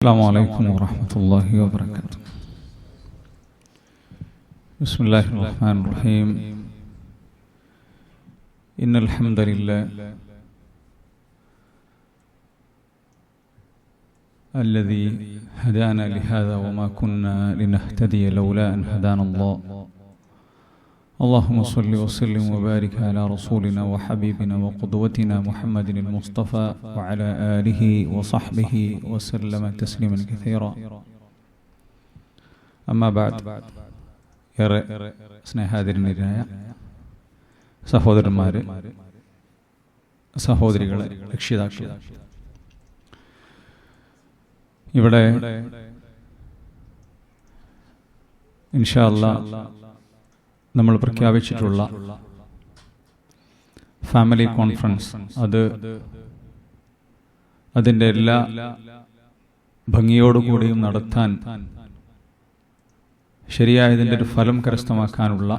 السلام عليكم ورحمة الله وبركاته. بسم الله الرحمن الرحيم. إن الحمد لله الذي هدانا لهذا وما كنا لنهتدي لولا أن هدانا الله. اللهم صل وسلم وبارك على رسولنا وحبيبنا وقدوتنا محمد المصطفى وعلى آله وصحبه وسلم تسليما كثيرا. أما بعد, ഏറെ സ്നേഹാദരനീയരായ സഹോദരന്മാരെ, സഹോദരികളെ, രക്ഷിതാക്കളെ, ഇവിടെ ഇൻഷാ അല്ലാഹ് നമ്മൾ പ്രഖ്യാപിച്ചിട്ടുള്ള ഫാമിലി കോൺഫറൻസ് അതിൻ്റെ എല്ലാ ഭംഗിയോടുകൂടിയും നടത്താൻ, ശരിയായതിൻ്റെ ഒരു ഫലം കരസ്ഥമാക്കാനുള്ള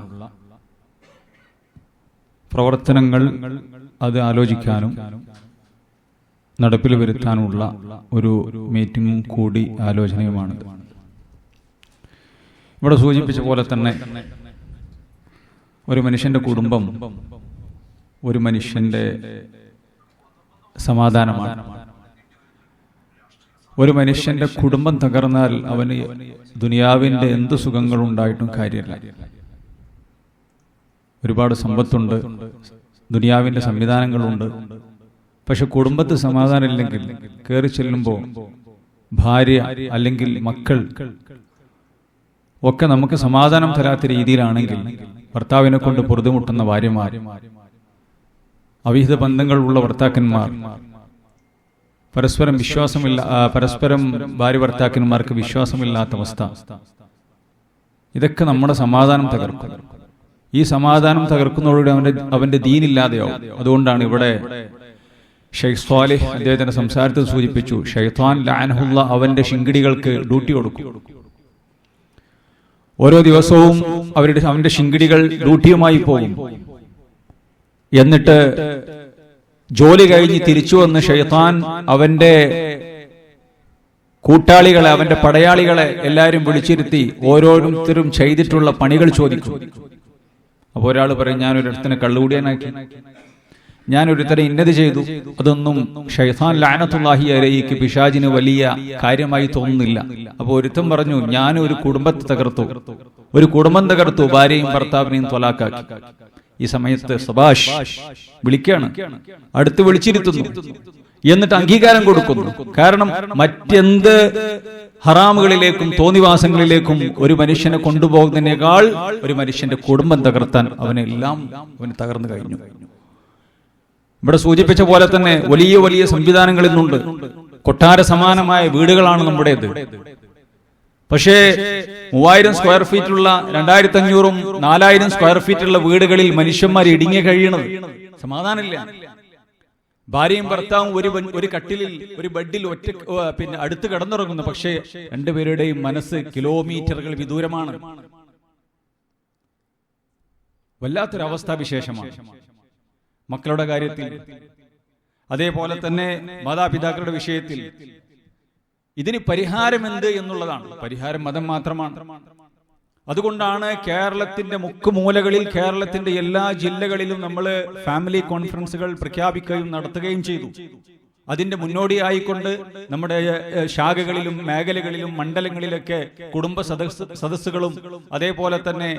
പ്രവർത്തനങ്ങൾ അത് ആലോചിക്കാനും നടപ്പിൽ വരുത്താനുള്ള ഒരു മീറ്റിംഗും കൂടി ആലോചനയുമാണിത്. ഇവിടെ സൂചിപ്പിച്ച പോലെ തന്നെ ഒരു മനുഷ്യന്റെ കുടുംബം ഒരു മനുഷ്യന്റെ സമാധാനമാണ്. ഒരു മനുഷ്യന്റെ കുടുംബം തകർന്നാൽ അവന് ദുനിയാവിന്റെ എന്ത് സുഖങ്ങളുണ്ടായിട്ടും കാര്യമില്ല. ഒരുപാട് സമ്പത്തുണ്ട്, ദുനിയാവിന്റെ സംവിധാനങ്ങളുണ്ട്, പക്ഷെ കുടുംബത്തിൽ സമാധാനമില്ലെങ്കിൽ കയറി ചെല്ലുമ്പോൾ ഭാര്യ അല്ലെങ്കിൽ മക്കൾ ഒക്കെ നമുക്ക് സമാധാനം തരാത്ത രീതിയിലാണെങ്കിൽ, ഭർത്താവിനെ കൊണ്ട് പൊറുതിമുട്ടുന്ന ഭാര്യമാർ, അവിഹിത ബന്ധങ്ങളുള്ള ഭർത്താക്കന്മാർ, പരസ്പരം ഭാര്യ ഭർത്താക്കന്മാർക്ക് വിശ്വാസമില്ലാത്ത അവസ്ഥ, ഇതൊക്കെ നമ്മുടെ സമാധാനം തകർക്കും. ഈ സമാധാനം തകർക്കുന്നതോടുകൂടി അവന്റെ ദീനില്ലാതെയാവും. അതുകൊണ്ടാണ് ഇവിടെ ഷെയ്ഖ് സ്വാലിഹ് അദ്ദേഹത്തിന്റെ സംസാരത്തിൽ സൂചിപ്പിച്ചു, ശൈത്താൻ ലഅനഹുല്ല അവന്റെ ശിങ്കിടികൾക്ക് ഡ്യൂട്ടി കൊടുക്കും. ഓരോ ദിവസവും അവന്റെ ശിങ്കിടികൾ ഡ്യൂട്ടിയുമായി പോകും. എന്നിട്ട് ജോലി കഴിഞ്ഞ് തിരിച്ചു വന്ന് ശൈത്താൻ അവന്റെ കൂട്ടാളികളെ, അവന്റെ പടയാളികളെ എല്ലാവരും വിളിച്ചിരുത്തി ഓരോരുത്തരും ചെയ്തിട്ടുള്ള പണികൾ ചോദിക്കും. അപ്പൊ ഒരാൾ പറയും, ഞാനൊരിടത്തിനെ കള്ളുകൂടിയനാക്കി, ഞാനൊരുത്തരെ ഇന്നത് ചെയ്തു. അതൊന്നും ശൈത്താൻ ലഅനത്തുല്ലാഹി അലൈഹിക്ക്, പിശാചിന് വലിയ കാര്യമായി തോന്നുന്നില്ല. അപ്പൊ ഒരുത്തൻ പറഞ്ഞു, ഞാൻ ഒരു കുടുംബത്തെ തകർത്തു, ഒരു കുടുംബം തകർത്തു, ഭാര്യയും ഭർത്താവിനെയും ത്വലാക്കാക്കി. ഈ സമയത്ത് സബാഷ് വിളിക്കാണ്, അടുത്ത് വിളിച്ചിരുത്തുന്നു, എന്നിട്ട് അംഗീകാരം കൊടുക്കുന്നു. കാരണം മറ്റെന്ത് ഹറാമുകളിലേക്കും തോന്നിവാസങ്ങളിലേക്കും ഒരു മനുഷ്യനെ കൊണ്ടുപോകുന്നതിനേക്കാൾ ഒരു മനുഷ്യന്റെ കുടുംബം തകർത്താൻ അവന് തകർന്നു കഴിഞ്ഞു. ഇവിടെ സൂചിപ്പിച്ച പോലെ തന്നെ വലിയ വലിയ സംവിധാനങ്ങൾ ഇന്നുണ്ട്. കൊട്ടാര സമാനമായ വീടുകളാണ് നമ്മുടേത്. പക്ഷേ 3000 സ്ക്വയർ ഫീറ്റുള്ള 2500ഉം 4000 സ്ക്വയർ ഫീറ്റുള്ള വീടുകളിൽ മനുഷ്യന്മാർ ഇടുങ്ങി കഴിയണത് സമാധാനമില്ല. ഭാര്യയും ഭർത്താവും ഒരു കട്ടിലിൽ, ഒരു ബെഡിൽ അടുത്ത് കിടന്നുറങ്ങുന്നു. പക്ഷേ രണ്ടുപേരുടെയും മനസ്സ് കിലോമീറ്ററുകൾ വിദൂരമാണ്. വല്ലാത്തൊരവസ്ഥാവിശേഷമാണ് മക്കളുടെ കാര്യത്തിൽ, അതേപോലെ തന്നെ മാതാപിതാക്കളുടെ വിഷയത്തിൽ. ഇതിന് പരിഹാരം എന്ത് എന്നുള്ളതാണ്. പരിഹാരം മതം മാത്രമാണ്. അതുകൊണ്ടാണ് കേരളത്തിന്റെ മുക്കുമൂലകളിൽ, കേരളത്തിന്റെ എല്ലാ ജില്ലകളിലും നമ്മൾ ഫാമിലി കോൺഫറൻസുകൾ പ്രഖ്യാപിക്കുകയും നടത്തുകയും ചെയ്തു. അതിന്റെ മുന്നോടിയായിക്കൊണ്ട് നമ്മുടെ ശാഖകളിലും മേഖലകളിലും മണ്ഡലങ്ങളിലൊക്കെ കുടുംബ സദസ്സുകളും അതേപോലെ തന്നെ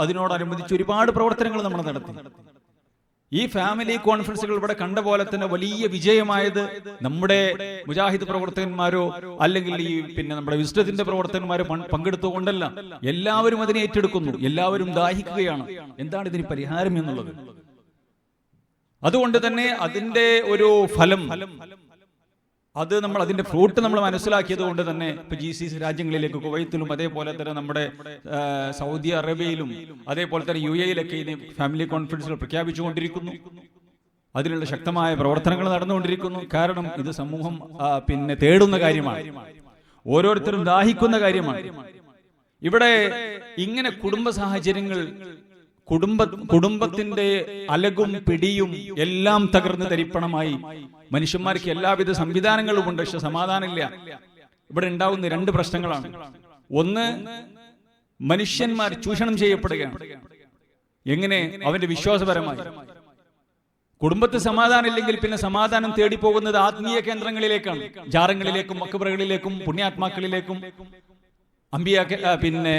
അതിനോടനുബന്ധിച്ച് ഒരുപാട് പ്രവർത്തനങ്ങൾ നമ്മൾ നടത്തി. ഈ ഫാമിലി കോൺഫറൻസുകൾ ഇവിടെ കണ്ട പോലെ തന്നെ വലിയ വിജയമായത് നമ്മുടെ മുജാഹിദ് പ്രവർത്തകന്മാരോ അല്ലെങ്കിൽ നമ്മുടെ വിസ്ഡത്തിന്റെ പ്രവർത്തകന്മാരോ പങ്കെടുത്തുകൊണ്ടല്ല. എല്ലാവരും അതിനെ ഏറ്റെടുക്കുന്നു, എല്ലാവരും ദാഹിക്കുകയാണ് എന്താണ് ഇതിന് പരിഹാരം എന്നുള്ളത്. അതുകൊണ്ട് തന്നെ അതിന്റെ ഒരു ഫലം, അതിന്റെ ഫ്രൂട്ട് നമ്മൾ മനസ്സിലാക്കിയത് കൊണ്ട് തന്നെ ഇപ്പൊ GCC രാജ്യങ്ങളിലേക്ക്, കുവൈത്തിലും അതേപോലെ തന്നെ നമ്മുടെ സൗദി അറേബ്യയിലും അതേപോലെ തന്നെ UAE-യിലൊക്കെ ഇനി ഫാമിലി കോൺഫറൻസുകൾ പ്രഖ്യാപിച്ചുകൊണ്ടിരിക്കുന്നു. അതിനുള്ള ശക്തമായ പ്രവർത്തനങ്ങൾ നടന്നുകൊണ്ടിരിക്കുന്നു. കാരണം ഇത് സമൂഹം തേടുന്ന കാര്യമാണ്, ഓരോരുത്തരും ദാഹിക്കുന്ന കാര്യമാണ്. ഇവിടെ ഇങ്ങനെ കുടുംബ സാഹചര്യങ്ങൾ കുടുംബത്തിന്റെ അലകും പിടിയും എല്ലാം തകർന്ന് തരിപ്പണമായി. മനുഷ്യന്മാർക്ക് എല്ലാവിധ സംവിധാനങ്ങളും ഉണ്ട്, പക്ഷെ സമാധാനമില്ല. ഇവിടെ ഉണ്ടാവുന്ന രണ്ട് പ്രശ്നങ്ങളാണ്. ഒന്ന്, മനുഷ്യന്മാർ ചൂഷണം ചെയ്യപ്പെടുകയാണ്. എങ്ങനെ? അവന്റെ വിശ്വാസപരമായി. കുടുംബത്തിൽ സമാധാനം ഇല്ലെങ്കിൽ പിന്നെ സമാധാനം തേടിപ്പോകുന്നത് ആത്മീയ കേന്ദ്രങ്ങളിലേക്കാണ്, ജാറങ്ങളിലേക്കും മക്ബറകളിലേക്കും പുണ്യാത്മാക്കളിലേക്കും പിന്നെ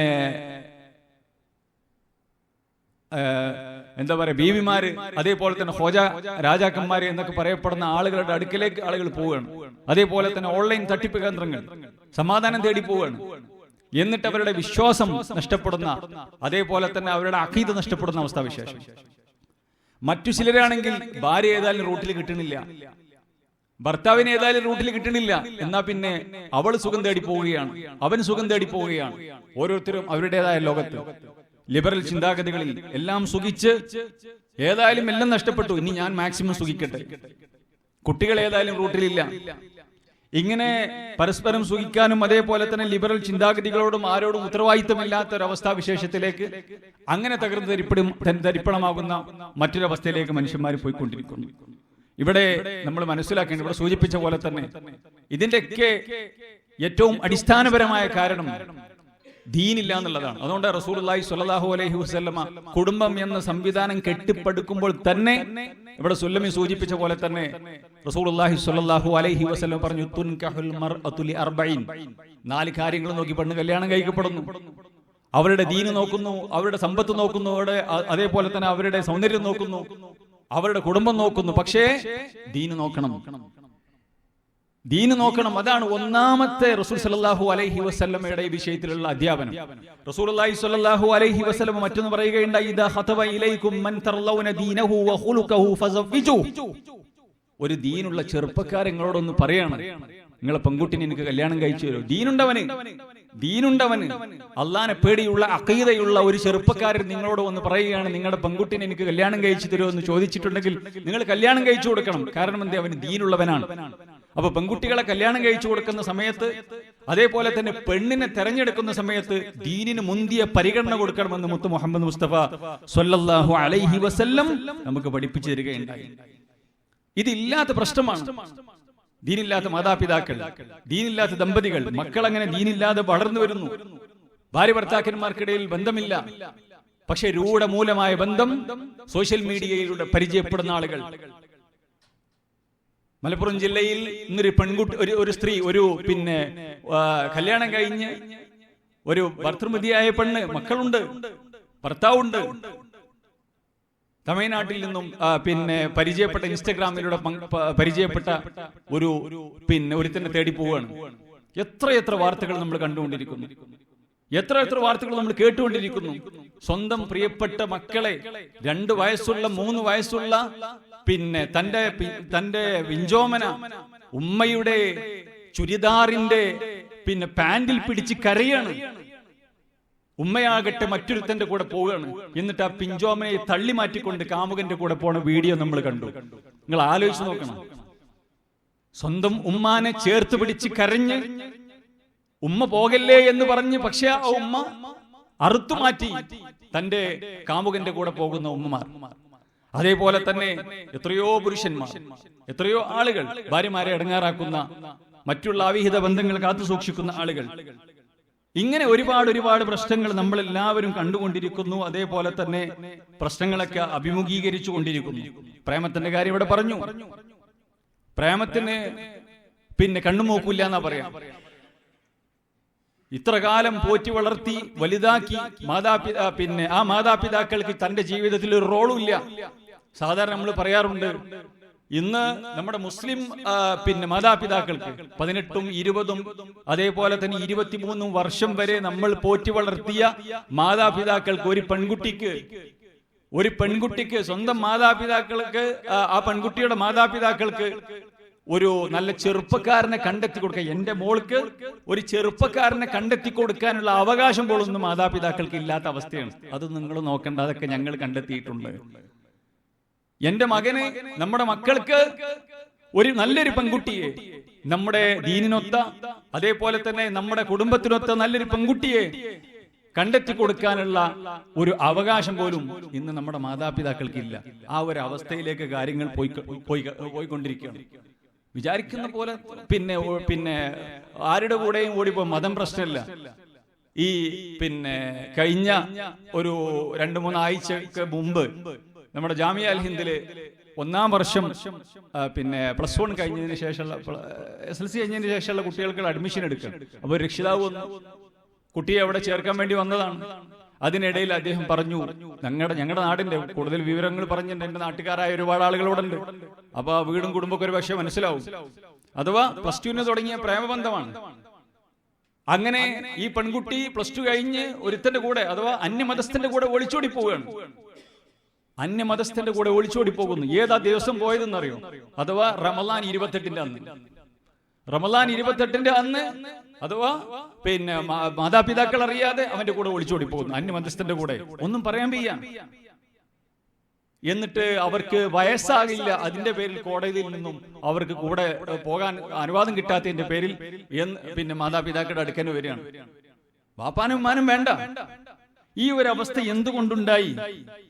എന്താ പറയാ ബീവിമാര്, അതേപോലെ തന്നെ ഹോജ രാജാക്കന്മാര് എന്നൊക്കെ പറയപ്പെടുന്ന ആളുകളുടെ അടുക്കലേക്ക് ആളുകൾ പോവുകയാണ്. അതേപോലെ തന്നെ ഓൺലൈൻ തട്ടിപ്പ് കേന്ദ്രങ്ങൾ സമാധാനം തേടി പോവുകയാണ്. എന്നിട്ട് അവരുടെ വിശ്വാസം നഷ്ടപ്പെടുന്ന, അതേപോലെ തന്നെ അവരുടെ അഖീദ നഷ്ടപ്പെടുന്ന അവസ്ഥാവിശേഷം. മറ്റു ചിലരാണെങ്കിൽ ഭാര്യ ഏതായാലും റൂട്ടിൽ കിട്ടണില്ല, ഭർത്താവിന് ഏതായാലും റൂട്ടിൽ കിട്ടണില്ല, എന്നാ പിന്നെ അവൾ സുഖം തേടി പോവുകയാണ്, അവൻ സുഖം തേടി പോവുകയാണ്. ഓരോരുത്തരും അവരുടേതായ ലോകത്ത് ലിബറൽ ചിന്താഗതികളിൽ എല്ലാം സുഖിച്ച് ഏതായാലും എല്ലാം നഷ്ടപ്പെട്ടു, ഇനി ഞാൻ മാക്സിമം സുഖിക്കട്ടെ. കുട്ടികൾ ഏതായാലും റൂട്ടിലില്ല. ഇങ്ങനെ പരസ്പരം സുഖിക്കാനും അതേപോലെ തന്നെ ലിബറൽ ചിന്താഗതികളോടും ആരോടും ഉത്തരവാദിത്തമില്ലാത്ത ഒരവസ്ഥാവിശേഷത്തിലേക്ക്, അങ്ങനെ തകർന്ന് തരിപ്പണമാകുന്ന മറ്റൊരവസ്ഥയിലേക്ക് മനുഷ്യന്മാർ പോയിക്കൊണ്ടിരിക്കുന്നു. ഇവിടെ നമ്മൾ മനസ്സിലാക്കേണ്ടത്, ഇവിടെ സൂചിപ്പിച്ച പോലെ തന്നെ ഇതിന്റെയൊക്കെ ഏറ്റവും അടിസ്ഥാനപരമായ കാരണം ദീനില്ല എന്നുള്ളതാണ്. അതുകൊണ്ട് റസൂലുള്ളാഹി സ്വല്ലല്ലാഹു അലൈഹി വസല്ലമ കുടുംബം എന്ന സംവിധാനം കെട്ടിപ്പടുക്കുമ്പോൾ തന്നെ, ഇവിടെ സുല്ലമി സൂചിപ്പിച്ച പോലെ തന്നെ റസൂലുള്ളാഹി സ്വല്ലല്ലാഹു അലൈഹി വസല്ലം പറഞ്ഞു, തുൻകഹുൽ മർഅതു ലിഅർബഈൻ, 4 കാര്യങ്ങൾ നോക്കി പെണ്ണ് കല്യാണം കഴിക്കപ്പെടുന്നു. അവരുടെ ദീന് നോക്കുന്നു, അവരുടെ സമ്പത്ത് നോക്കുന്നു, അതേപോലെ തന്നെ അവരുടെ സൗന്ദര്യം നോക്കുന്നു, അവരുടെ കുടുംബം നോക്കുന്നു. പക്ഷേ ദീന് നോക്കണം, ദീന് നോക്കണം. അതാണ് ഒന്നാമത്തെ റസൂൽ സല്ലല്ലാഹു അലൈഹി വസല്ലമയുടെ വിഷയത്തിലുള്ള അധ്യാപനം. റസൂലുള്ളാഹി സ്വല്ലല്ലാഹു അലൈഹി വസല്ലം മറ്റൊന്ന് പറയുകയുണ്ടായി, ഇദാ ഖതബ ഇലൈക്കും മൻ തർലൗന ദീനഹു വഖുലുഖഹു ഫസവ്വിജു. ഒരു ദീനുള്ള ചെറുപ്പക്കാരൻ നിങ്ങളോടൊന്ന് പറയാണ്, നിങ്ങളെ പെൺകുട്ടിനെ എനിക്ക് കല്യാണം കഴിച്ചു തരും. ദീനുണ്ടവന് അള്ളാനെ പേടിയുള്ള അഖീദയുള്ള ഒരു ചെറുപ്പക്കാരൻ നിങ്ങളോട് വന്ന് പറയുകയാണ്, നിങ്ങളുടെ പെൺകുട്ടിനെ എനിക്ക് കല്യാണം കഴിച്ചു തരുമോ എന്ന് ചോദിച്ചിട്ടുണ്ടെങ്കിൽ നിങ്ങൾ കല്യാണം കഴിച്ചു കൊടുക്കണം. കാരണം എന്തേ? അവന് ദീനുള്ളവനാണ്. അപ്പൊ പെൺകുട്ടികളെ കല്യാണം കഴിച്ചു കൊടുക്കുന്ന സമയത്ത്, അതേപോലെ തന്നെ പെണ്ണിനെ തെരഞ്ഞെടുക്കുന്ന സമയത്ത് ദീനിന് മുന്തിയ പരിഗണന കൊടുക്കണമെന്ന് മുത്ത് മുഹമ്മദ് മുസ്തഫ സ്വല്ലല്ലാഹു അലൈഹി വസല്ലം നമുക്ക് പഠിപ്പിച്ചു തരികയുണ്ടായി. ഇതില്ലാത്ത പ്രശ്നമാണ്. ദീനില്ലാത്ത മാതാപിതാക്കൾ, ദീനില്ലാത്ത ദമ്പതികൾ, മക്കൾ അങ്ങനെ ദീനില്ലാതെ വളർന്നു വരുന്നു. ഭാര്യ ഭർത്താക്കന്മാർക്കിടയിൽ ബന്ധമില്ല, പക്ഷെ രൂഢമൂലമായ ബന്ധം സോഷ്യൽ മീഡിയയിലൂടെ പരിചയപ്പെടുന്ന ആളുകൾ. മലപ്പുറം ജില്ലയിൽ ഇന്നൊരു പെൺകുട്ടി, ഒരു സ്ത്രീ, പിന്നെ കല്യാണം കഴിഞ്ഞ് ഒരു ഭർത്തൃമതിയായ പെണ്ണ്, മക്കളുണ്ട്, ഭർത്താവുണ്ട്, തമിഴ്നാട്ടിൽ നിന്നും പിന്നെ പരിചയപ്പെട്ട, ഇൻസ്റ്റഗ്രാമിലൂടെ പരിചയപ്പെട്ട ഒരുത്തന്നെ തേടി പോവുകയാണ്. എത്ര വാർത്തകൾ നമ്മൾ കണ്ടുകൊണ്ടിരിക്കുന്നു, എത്ര വാർത്തകൾ നമ്മൾ കേട്ടുകൊണ്ടിരിക്കുന്നു. സ്വന്തം പ്രിയപ്പെട്ട മക്കളെ 2 വയസ്സുള്ള 3 വയസ്സുള്ള പിന്നെ തന്റെ വിഞ്ചോമന ഉമ്മയുടെ ചുരിദാറിന്റെ പിന്നെ പാന്റിൽ പിടിച്ച് കരയാണ്. ഉമ്മയാകട്ടെ മറ്റൊരുത്തന്റെ കൂടെ പോവുകയാണ്. എന്നിട്ട് ആ പിഞ്ചോമനെ തള്ളി മാറ്റിക്കൊണ്ട് കാമുകന്റെ കൂടെ പോണ വീഡിയോ നമ്മൾ കണ്ടു. നിങ്ങൾ ആലോചിച്ച് നോക്കണം. സ്വന്തം ഉമ്മാനെ ചേർത്ത് പിടിച്ച് കരഞ്ഞ് ഉമ്മ പോകല്ലേ എന്ന് പറഞ്ഞ്, പക്ഷെ ആ ഉമ്മ അറുത്തുമാറ്റി തന്റെ കാമുകന്റെ കൂടെ പോകുന്ന ഉമ്മമാർ. അതേപോലെ തന്നെ എത്രയോ പുരുഷന്മാർ, എത്രയോ ആളുകൾ ഭാര്യമാരെ ഇടങ്ങാറാക്കുന്ന, മറ്റുള്ള അവിഹിത ബന്ധങ്ങൾ കാത്തു സൂക്ഷിക്കുന്ന ആളുകൾ. ഇങ്ങനെ ഒരുപാട് പ്രശ്നങ്ങൾ നമ്മൾ എല്ലാവരും കണ്ടുകൊണ്ടിരിക്കുന്നു. അതേപോലെ തന്നെ പ്രശ്നങ്ങളൊക്കെ അഭിമുഖീകരിച്ചു കൊണ്ടിരിക്കുന്നു. പ്രേമത്തിന്റെ കാര്യം ഇവിടെ പറഞ്ഞു. പ്രേമത്തിന് പിന്നെ കണ്ണുമോക്കില്ല എന്നാ പറയാം. ഇത്ര കാലം പോറ്റി വളർത്തി വലുതാക്കി ആ മാതാപിതാക്കൾക്ക് തന്റെ ജീവിതത്തിൽ ഒരു റോളും ഇല്ല. സാധാരണ നമ്മൾ പറയാറുണ്ട്, ഇന്ന് നമ്മുടെ മുസ്ലിം പിന്നെ മാതാപിതാക്കൾക്ക് 18ഉം 20ഉം അതേപോലെ തന്നെ 23 വർഷം വരെ നമ്മൾ പോറ്റി വളർത്തിയ മാതാപിതാക്കൾക്ക്, ഒരു പെൺകുട്ടിക്ക് സ്വന്തം മാതാപിതാക്കൾക്ക്, ആ പെൺകുട്ടിയുടെ മാതാപിതാക്കൾക്ക് ഒരു നല്ല ചെറുപ്പക്കാരനെ കണ്ടെത്തി കൊടുക്കുക. എന്റെ മോൾക്ക് ഒരു ചെറുപ്പക്കാരനെ കണ്ടെത്തി കൊടുക്കാനുള്ള അവകാശം പോലൊന്നും മാതാപിതാക്കൾക്ക് ഇല്ലാത്ത അവസ്ഥയാണ്. അത് നിങ്ങൾ നോക്കേണ്ട, അതൊക്കെ ഞങ്ങൾ കണ്ടെത്തിയിട്ടുണ്ട്. എന്റെ മകന്, നമ്മുടെ മക്കൾക്ക് നല്ലൊരു പെൺകുട്ടിയെ, നമ്മുടെ ദീനിനൊത്ത അതേപോലെ തന്നെ നമ്മുടെ കുടുംബത്തിനൊത്ത നല്ലൊരു പെൺകുട്ടിയെ കണ്ടെത്തി കൊടുക്കാനുള്ള ഒരു അവകാശം പോലും ഇന്ന് നമ്മുടെ മാതാപിതാക്കൾക്കില്ല. ആ ഒരു അവസ്ഥയിലേക്ക് കാര്യങ്ങൾ പോയിക്കൊണ്ടിരിക്കുകയാണ്. വിചാരിക്കുന്ന പോലെ പിന്നെ ആരുടെ കൂടെയും ഓടിപ്പോ മതം പ്രശ്നമില്ല. ഈ കഴിഞ്ഞ ഒരു 2-3 ആഴ്ചക്ക് മുമ്പ് നമ്മുടെ ജാമിയ അൽ ഹിന്ദില് 1-ാം വർഷം +1 കഴിഞ്ഞതിന് ശേഷമുള്ള SLC കഴിഞ്ഞതിന് ശേഷമുള്ള കുട്ടികൾക്ക് അഡ്മിഷൻ എടുക്കണം. അപ്പോൾ രക്ഷിതാവ് വന്നു, കുട്ടിയെ അവിടെ ചേർക്കാൻ വേണ്ടി വന്നതാണ്. അതിനിടയിൽ അദ്ദേഹം പറഞ്ഞു, ഞങ്ങളുടെ നാടിന്റെ കൂടുതൽ വിവരങ്ങൾ പറഞ്ഞിട്ടുണ്ട്, എന്റെ നാട്ടുകാരായ ഒരുപാട് ആളുകളോടുണ്ട്, അപ്പൊ വീടും കുടുംബമൊക്കെ ഒരു പക്ഷേ മനസ്സിലാവും. അഥവാ +2 തുടങ്ങിയ പ്രേമബന്ധമാണ്. അങ്ങനെ ഈ പെൺകുട്ടി +2 കഴിഞ്ഞ് ഒരുത്തന്റെ കൂടെ അഥവാ അന്യമതസ്ഥന്റെ കൂടെ ഒളിച്ചോടി പോവുകയാണ്. അന്യമതസ്ഥന്റെ കൂടെ ഒളിച്ചോടി പോകുന്നു. ഏതാ ദിവസം പോയതെന്നറിയോ? അഥവാ റമളാൻ 28-ന്റെ അന്ന്. റമളാൻ 28-ന്റെ അന്ന് അഥവാ മാതാപിതാക്കൾ അറിയാതെ അവന്റെ കൂടെ ഒളിച്ചോടി പോകുന്നു, അന്യമതസ്ഥന്റെ കൂടെ. ഒന്നും പറയാൻ വയ്യ. എന്നിട്ട് അവർക്ക് വയസ്സാകില്ല, അതിന്റെ പേരിൽ കോടതിയിൽ നിന്നും അവർക്ക് കൂടെ പോകാൻ അനുവാദം കിട്ടാത്തതിന്റെ പേരിൽ മാതാപിതാക്കളുടെ അടുക്കന് വരികയാണ്. വാപ്പാനും ഉമ്മാനും വേണ്ട. ഈ ഒരു അവസ്ഥ എന്തുകൊണ്ടുണ്ടായി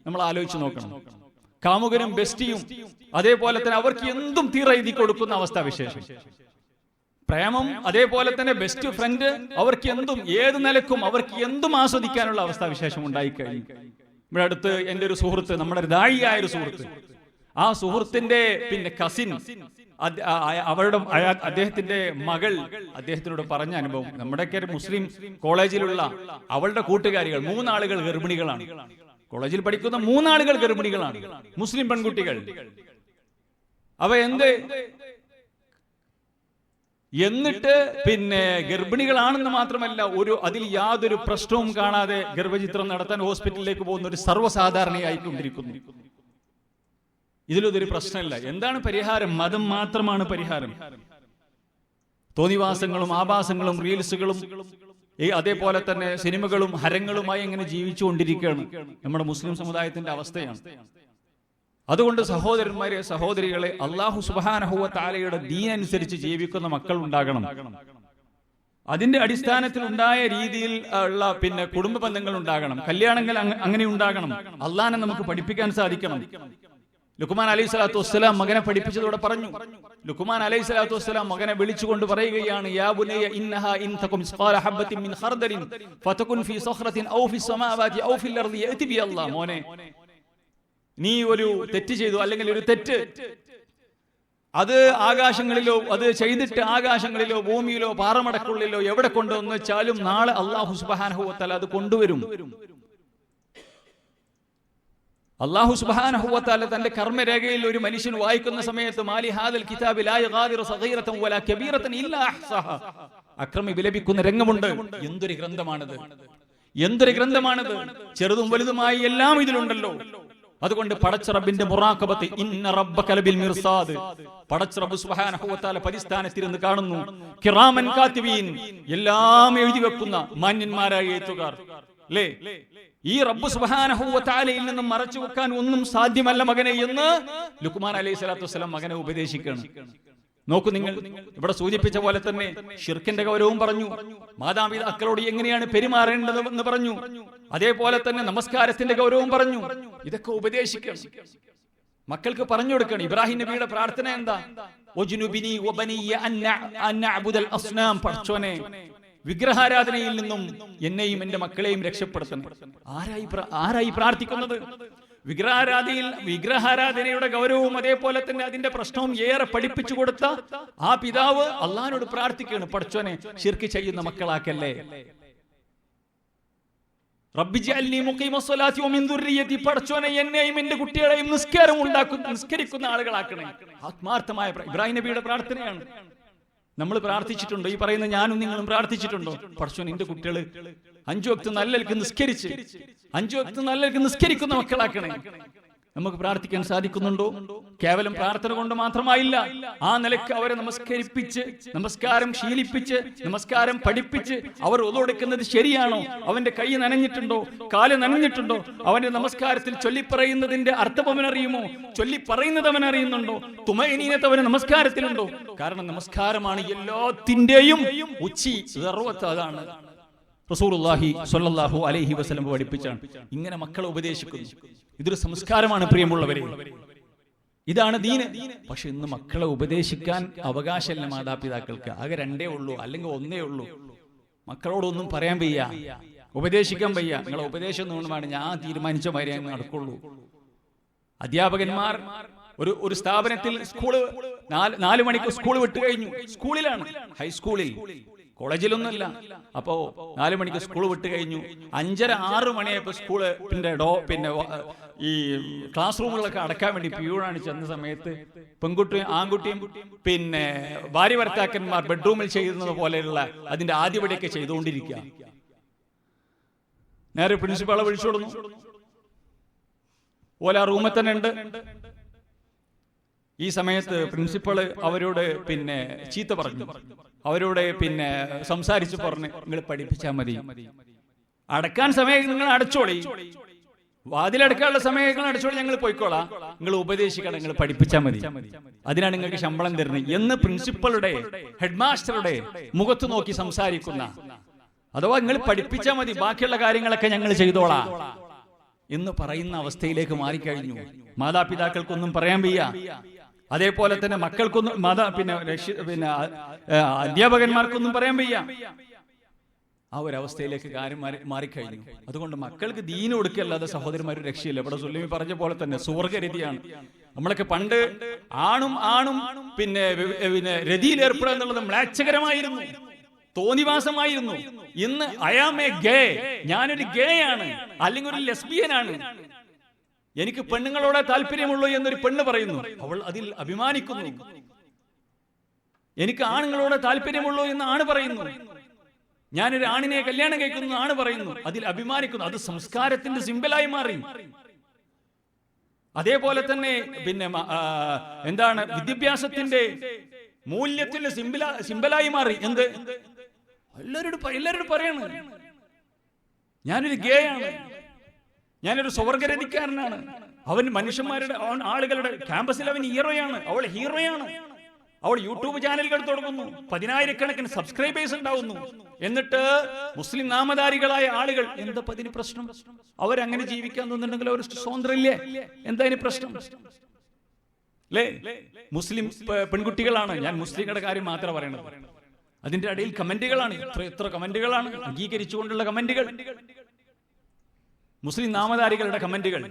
നമ്മൾ ആലോചിച്ച് നോക്കണം. കാമുകനും ബെസ്റ്റിയും അതേപോലെ തന്നെ അവർക്ക് എന്തും തീരെഴുതി കൊടുക്കുന്ന അവസ്ഥാവിശേഷം. പ്രേമം അതേപോലെ തന്നെ ബെസ്റ്റ് ഫ്രണ്ട്, അവർക്ക് എന്തും ഏത് നിലക്കും അവർക്ക് എന്തും ആസ്വദിക്കാനുള്ള അവസ്ഥാവിശേഷം ഉണ്ടായിക്കഴിഞ്ഞു. ഇവിടെ അടുത്ത് എൻ്റെ ഒരു സുഹൃത്ത്, നമ്മുടെ ദായിയായ ഒരു സുഹൃത്ത്, ആ സുഹൃത്തിന്റെ കസിൻ, അദ്ദേഹത്തിന്റെ മകൾ അദ്ദേഹത്തിനോട് പറഞ്ഞ അനുഭവം. നമ്മുടെയൊക്കെ ഒരു മുസ്ലിം കോളേജിലുള്ള അവളുടെ കൂട്ടുകാരികൾ 3 ആളുകൾ ഗർഭിണികളാണ്. കോളേജിൽ പഠിക്കുന്ന 3 ആളുകൾ ഗർഭിണികളാണ്, മുസ്ലിം പെൺകുട്ടികൾ. എന്നിട്ട് ഗർഭിണികളാണെന്ന് മാത്രമല്ല, അതിൽ യാതൊരു പ്രശ്നവും കാണാതെ ഗർഭചിത്രം നടത്താൻ ഹോസ്പിറ്റലിലേക്ക് പോകുന്ന ഒരു സർവ്വസാധാരണയായിക്കൊണ്ടിരിക്കുന്നു. ഇതിലൊരു പ്രശ്നമില്ല. എന്താണ് പരിഹാരം? മതം മാത്രമാണ് പരിഹാരം. തോന്നിവാസങ്ങളും ആഭാസങ്ങളും റീൽസുകളും അതേപോലെ തന്നെ സിനിമകളും ഹരങ്ങളുമായി എങ്ങനെ ജീവിച്ചുകൊണ്ടിരിക്കുകയാണ് നമ്മുടെ മുസ്ലിം സമുദായത്തിന്റെ അവസ്ഥയാണ്. അതുകൊണ്ട് സഹോദരന്മാരെ, സഹോദരികളെ, അല്ലാഹു സുബ്ഹാനഹു വ തആലയുടെ ദീൻ അനുസരിച്ച് ജീവിക്കുന്ന മക്കൾ ഉണ്ടാകണം. അതിന്റെ അടിസ്ഥാനത്തിൽ ഉണ്ടായ രീതിയിൽ ഉള്ള കുടുംബ ബന്ധങ്ങൾ ഉണ്ടാകണം. കല്യാണങ്ങൾ അങ്ങനെ ഉണ്ടാകണം. അള്ളാഹനെ നമുക്ക് പഠിപ്പിക്കാൻ സാധിക്കണം. ലുക്മാൻ അലൈഹിസ്സലാത്തു വസ്സലാം മകനെ പഠിപ്പിച്ചതോടെ പറഞ്ഞു. ലുക്മാൻ അലൈഹിസ്സലാത്തു വസ്സലാം മകനെ വിളിച്ചുകൊണ്ട് പറയുകയാണ്, യാ ബുനയ്യ ഇന്നഹാ ഇൻ തകും മിസ്ഖാല ഹബ്ബത്തിൻ മിൻ ഖർദലിൻ ഫതകുൻ ഫീ സഖറത്തിൻ ഔ ഫീസ് സമാവാതി ഔ ഫിൽ അർദി യഅതി ബി അല്ലാഹ്. മോനെ, നീ ഒരു തെറ്റ് ചെയ്തു, അല്ലെങ്കിൽ ഒരു തെറ്റ് അത് ആകാശങ്ങളിലോ, അത് ചെയ്തിട്ട് ആകാശങ്ങളിലോ ഭൂമിയിലോ പാറമടക്കുള്ളിലോ എവിടെ കൊണ്ടുവന്ന് വെച്ചാലും നാളെ അല്ലാഹു സുബ്ഹാനഹു വ തആല അത് കൊണ്ടുവരും. അല്ലാഹു സുബ്ഹാനഹു വ തആല തന്റെ കർമ്മരേഖയിൽ ഒരു മനുഷ്യൻ വായിക്കുന്ന സമയത്ത് മാലി ഹാദൽ കിതാബി ലാ യഗാദിറു സഗീറതൻ വലാ കബീറതൻ ഇല്ലാ അഹ്സാഹാ, അക്രമി വിലപിക്കുന്ന രംഗമുണ്ട്. എന്തൊരു ഗ്രന്ഥമാണിത്, എന്തൊരു ഗ്രന്ഥമാണിത്! ചെറുതും വലുതുമായി എല്ലാം ഇതിലുണ്ടല്ലോ. അതുകൊണ്ട് പടച്ച റബ്ബിന്റെ മുറാഖബത്ത്, ഇന്ന റബ്ബക ലബിൽ മിർസാദ്, പടച്ച റബ്ബ് സുബ്ഹാനഹു വ തആല പരിസ്ഥാനത്തിരുന്ന് കാണുന്നു. കിറാമൻ കാതിബീൻ, എല്ലാം എഴുതി വെക്കുന്ന മാന്യന്മാരായ എഴുത്തുകാർ. അല്ലേ? ഈ റബ്ബ് സുബ്ഹാനഹു വ തആലയിൽ നിന്നും മറച്ചു വെക്കാൻ ഒന്നും സാധ്യമല്ല മകനെ എന്ന് ലുക്മാൻ അലൈഹിസ്സലാത്തു വസ്സലാം മകനെ ഉപദേശിക്കണം. നോക്കൂ നിങ്ങൾ, ഇവിടെ സൂചിപ്പിച്ച പോലെ തന്നെ ഷിർക്കിന്റെ ഗൗരവവും പറഞ്ഞു, മാതാപിതാക്കളോട് എങ്ങനെയാണ് പെരുമാറേണ്ടതെന്ന് പറഞ്ഞു, അതേപോലെ തന്നെ നമസ്കാരത്തിന്റെ ഗൗരവവും പറഞ്ഞു. ഇതൊക്കെ ഉപദേശിക്കണം, മക്കൾക്ക് പറഞ്ഞു കൊടുക്കണം. ഇബ്രാഹിം നബിയുടെ പ്രാർത്ഥന എന്താ? വജ്നുബിനി വബനിയ അൻ നഅബുദൽ അസ്നാം, പടച്ചോനെ വിഗ്രഹാരാധനയിൽ നിന്നും എന്നെയും എന്റെ മക്കളെയും രക്ഷപ്പെടുത്തണം. ആരായി പ്രാർത്ഥിക്കുന്നത്? വിഗ്രഹാരാധനയുടെ ഗൗരവവും അതേപോലെ തന്നെ അതിന്റെ പ്രശ്നവും ഏറെ പഠിപ്പിച്ചു കൊടുത്ത ആ പിതാവ് അള്ളാഹിനോട് പ്രാർത്ഥിക്കുകയാണ്, പടച്ചോനെ ശിർക്ക് ചെയ്യുന്ന മക്കളാക്കല്ലേ, റബ്ബി ജഅൽനി മുഖീമസ്സലാത്തി വമിൻ ദുർരിയതി, പടച്ചോനെ എന്നെയും എന്റെ കുട്ടികളെയും നിസ്കരിക്കുന്ന ആളുകളാക്കണേ. ആത്മാർത്ഥമായ ഇബ്രാഹിം നബിയുടെ പ്രാർത്ഥനയാണ്. നമ്മൾ പ്രാർത്ഥിച്ചിട്ടുണ്ടോ? ഈ പറയുന്ന ഞാനും നിങ്ങളും പ്രാർത്ഥിച്ചിട്ടുണ്ടോ? പടച്ചോൻ എന്റെ കുട്ടികള് 5 വക്ത് നല്ലൽക്ക് നിസ്കരിക്കുന്ന മക്കളാക്കണേ. നമുക്ക് പ്രാർത്ഥിക്കാൻ സാധിക്കുന്നുണ്ടോ? കേവലം പ്രാർത്ഥന കൊണ്ട് മാത്രമായില്ല, ആ നിലയ്ക്ക് അവരെ നമസ്കാരം ശീലിപ്പിച്ച്, നമസ്കാരം പഠിപ്പിച്ച്, അവർ ഒതുകൊടുക്കുന്നത് ശരിയാണോ, അവന്റെ കൈ നനഞ്ഞിട്ടുണ്ടോ, കാല് നനഞ്ഞിട്ടുണ്ടോ, അവന്റെ നമസ്കാരത്തിൽ ചൊല്ലിപ്പറയുന്നതിന്റെ അർത്ഥം അവനറിയുമോ, ചൊല്ലിപ്പറയുന്നത് അവനറിയുന്നുണ്ടോ, തുമഅനീനത്ത് അവന് നമസ്കാരത്തിലുണ്ടോ? കാരണം നമസ്കാരമാണ് എല്ലാത്തിന്റെയും ഉച്ചി, സർവ്വത്ത് അതാണ്. റസൂലുള്ളാഹി സ്വല്ലല്ലാഹു അലൈഹി വസല്ലം പഠിപ്പിച്ചാണ്. ഇങ്ങനെ മക്കളെ ഉപദേശിക്കുന്നു. ഇതൊരു സംസ്കാരമാണ് പ്രിയമുള്ളവരെ, ഇതാണ് ദീന്. പക്ഷെ ഇന്ന് മക്കളെ ഉപദേശിക്കാൻ അവകാശമല്ല മാതാപിതാക്കൾക്ക്. ആകെ രണ്ടേ ഉള്ളൂ, അല്ലെങ്കിൽ ഒന്നേ ഉള്ളൂ. മക്കളോടൊന്നും പറയാൻ വയ്യ, ഉപദേശിക്കാൻ വയ്യ. നിങ്ങളെ ഉപദേശം ഒന്നുമാണ് ഞാൻ തീരുമാനിച്ച മാതിരി അങ്ങ് നടക്കുള്ളൂ. അധ്യാപകന്മാർ ഒരു സ്ഥാപനത്തിൽ സ്കൂള് 4 മണിക്ക് സ്കൂൾ വിട്ട് കഴിഞ്ഞു. സ്കൂളിലാണ്, ഹൈസ്കൂളിൽ, കോളേജിലൊന്നുമല്ല. അപ്പോ 4 മണിക്ക് സ്കൂൾ വിട്ട് കഴിഞ്ഞു. 5:30-6 മണിയായപ്പോ സ്കൂള് പിന്നെ ഈ ക്ലാസ് റൂമുകളൊക്കെ അടക്കാൻ വേണ്ടി പ്യൂണാണ് ചെന്ന സമയത്ത് പെൺകുട്ടിയും ആൺകുട്ടിയും പിന്നെ ഭാര്യ ഭർത്താക്കന്മാർ ബെഡ്റൂമിൽ ചെയ്യുന്നത് പോലെയുള്ള അതിന്റെ ആദ്യപടിയൊക്കെ ചെയ്തുകൊണ്ടിരിക്കുക. നേരെ പ്രിൻസിപ്പാളെ വിളിച്ചു കൊടുന്നു. ഓല റൂമിൽ തന്നെ ഉണ്ട്. ഈ സമയത്ത് പ്രിൻസിപ്പള് അവരോട് പിന്നെ ചീത്ത പറഞ്ഞു, അവരോട് പിന്നെ സംസാരിച്ച് പറഞ്ഞ് നിങ്ങൾ പഠിപ്പിച്ചാൽ മതി, അടക്കാൻ സമയം നിങ്ങൾ അടച്ചോളി, വാതിലടക്കാനുള്ള സമയം നിങ്ങൾ അടച്ചോളി, ഞങ്ങൾ പോയിക്കോളാം, നിങ്ങൾ ഉപദേശിക്കണം, നിങ്ങൾ പഠിപ്പിച്ചാൽ മതി, അതിനാണ് നിങ്ങൾക്ക് ശമ്പളം തരുന്നത് എന്ന് പ്രിൻസിപ്പളുടെ ഹെഡ് മാസ്റ്ററുടെ മുഖത്ത് നോക്കി സംസാരിക്കുന്ന, അഥവാ നിങ്ങൾ പഠിപ്പിച്ചാൽ മതി, ബാക്കിയുള്ള കാര്യങ്ങളൊക്കെ ഞങ്ങൾ ചെയ്തോളാം എന്ന് പറയുന്ന അവസ്ഥയിലേക്ക് മാറിക്കഴിഞ്ഞു. മാതാപിതാക്കൾക്കൊന്നും പറയാൻ വയ്യ. അതേപോലെ തന്നെ മക്കൾക്കൊന്നും പിന്നെ അധ്യാപകന്മാർക്കൊന്നും പറയാൻ വയ്യ. ആ ഒരു അവസ്ഥയിലേക്ക് കാര്യം മാറിക്കഴിഞ്ഞു. അതുകൊണ്ട് മക്കൾക്ക് ദീന് കൊടുക്കല്ലാതെ സഹോദരന്മാർ രക്ഷയില്ല. ഇവിടെ സുല്ലമി പറഞ്ഞ പോലെ തന്നെ സുവർഗരതിയാണ്. നമ്മളൊക്കെ പണ്ട് ആണും പിന്നെ രതിയിൽ ഏർപ്പെടുക എന്നുള്ളത് മ്ലേച്ഛകരമായിരുന്നു, തോന്നിവാസമായിരുന്നു. ഇന്ന് ഐ ആം എ ഗേ, ഞാനൊരു ഗേ ആണ്, അല്ലെങ്കിൽ ഒരു ലെസ്ബിയൻ ആണ്, എനിക്ക് പെണ്ണുങ്ങളോട് താല്പര്യമുള്ളൂ എന്നൊരു പെണ്ണ് പറയുന്നു, അവൾ അതിൽ അഭിമാനിക്കുന്നു. എനിക്ക് ആണുങ്ങളോട് താല്പര്യമുള്ളൂ എന്ന് ആണ് പറയുന്നു, ഞാനൊരു ആണിനെ കല്യാണം കഴിക്കുന്നു ആണ് പറയുന്നു, അതിൽ അഭിമാനിക്കുന്നു. അത് സംസ്കാരത്തിന്റെ സിംബലായി മാറി. അതേപോലെ തന്നെ പിന്നെ എന്താണ് വിദ്യാഭ്യാസത്തിന്റെ മൂല്യത്തിന്റെ സിംബലായി മാറി. എന്ത് എല്ലാവരോടും പറയണം, ഞാനൊരു ഗേ ആണ്, ഞാനൊരു സ്വർഗരതിക്കാരനാണ്. അവൻ മനുഷ്യന്മാരുടെ ആളുകളുടെ ക്യാമ്പസിൽ അവൻ ഹീറോയാണ്, അവൾ ഹീറോയാണ്. അവൾ യൂട്യൂബ് ചാനലുകൾ തുടങ്ങുന്നു, 10,000-കണക്കിന് സബ്സ്ക്രൈബേഴ്സ് ഉണ്ടാവുന്നു. എന്നിട്ട് മുസ്ലിം നാമധാരികളായ ആളുകൾ എന്താ അതിന് പ്രശ്നം? അവരങ്ങനെ ജീവിക്കാൻ തോന്നുന്നുണ്ടെങ്കിൽ അവർ സ്വതന്ത്രമില്ലേ? എന്താ അതിന് പ്രശ്നം? അല്ലേ? മുസ്ലിം പെൺകുട്ടികളാണ്, ഞാൻ മുസ്ലിങ്ങളുടെ കാര്യം മാത്രം പറയണത്. അതിന്റെ ഇടയിൽ കമന്റുകളാണ്, എത്ര കമന്റുകളാണ്, അംഗീകരിച്ചുകൊണ്ടുള്ള കമന്റുകൾ, മുസ്ലിം നാമധാരികളുടെ കമന്റുകൾ.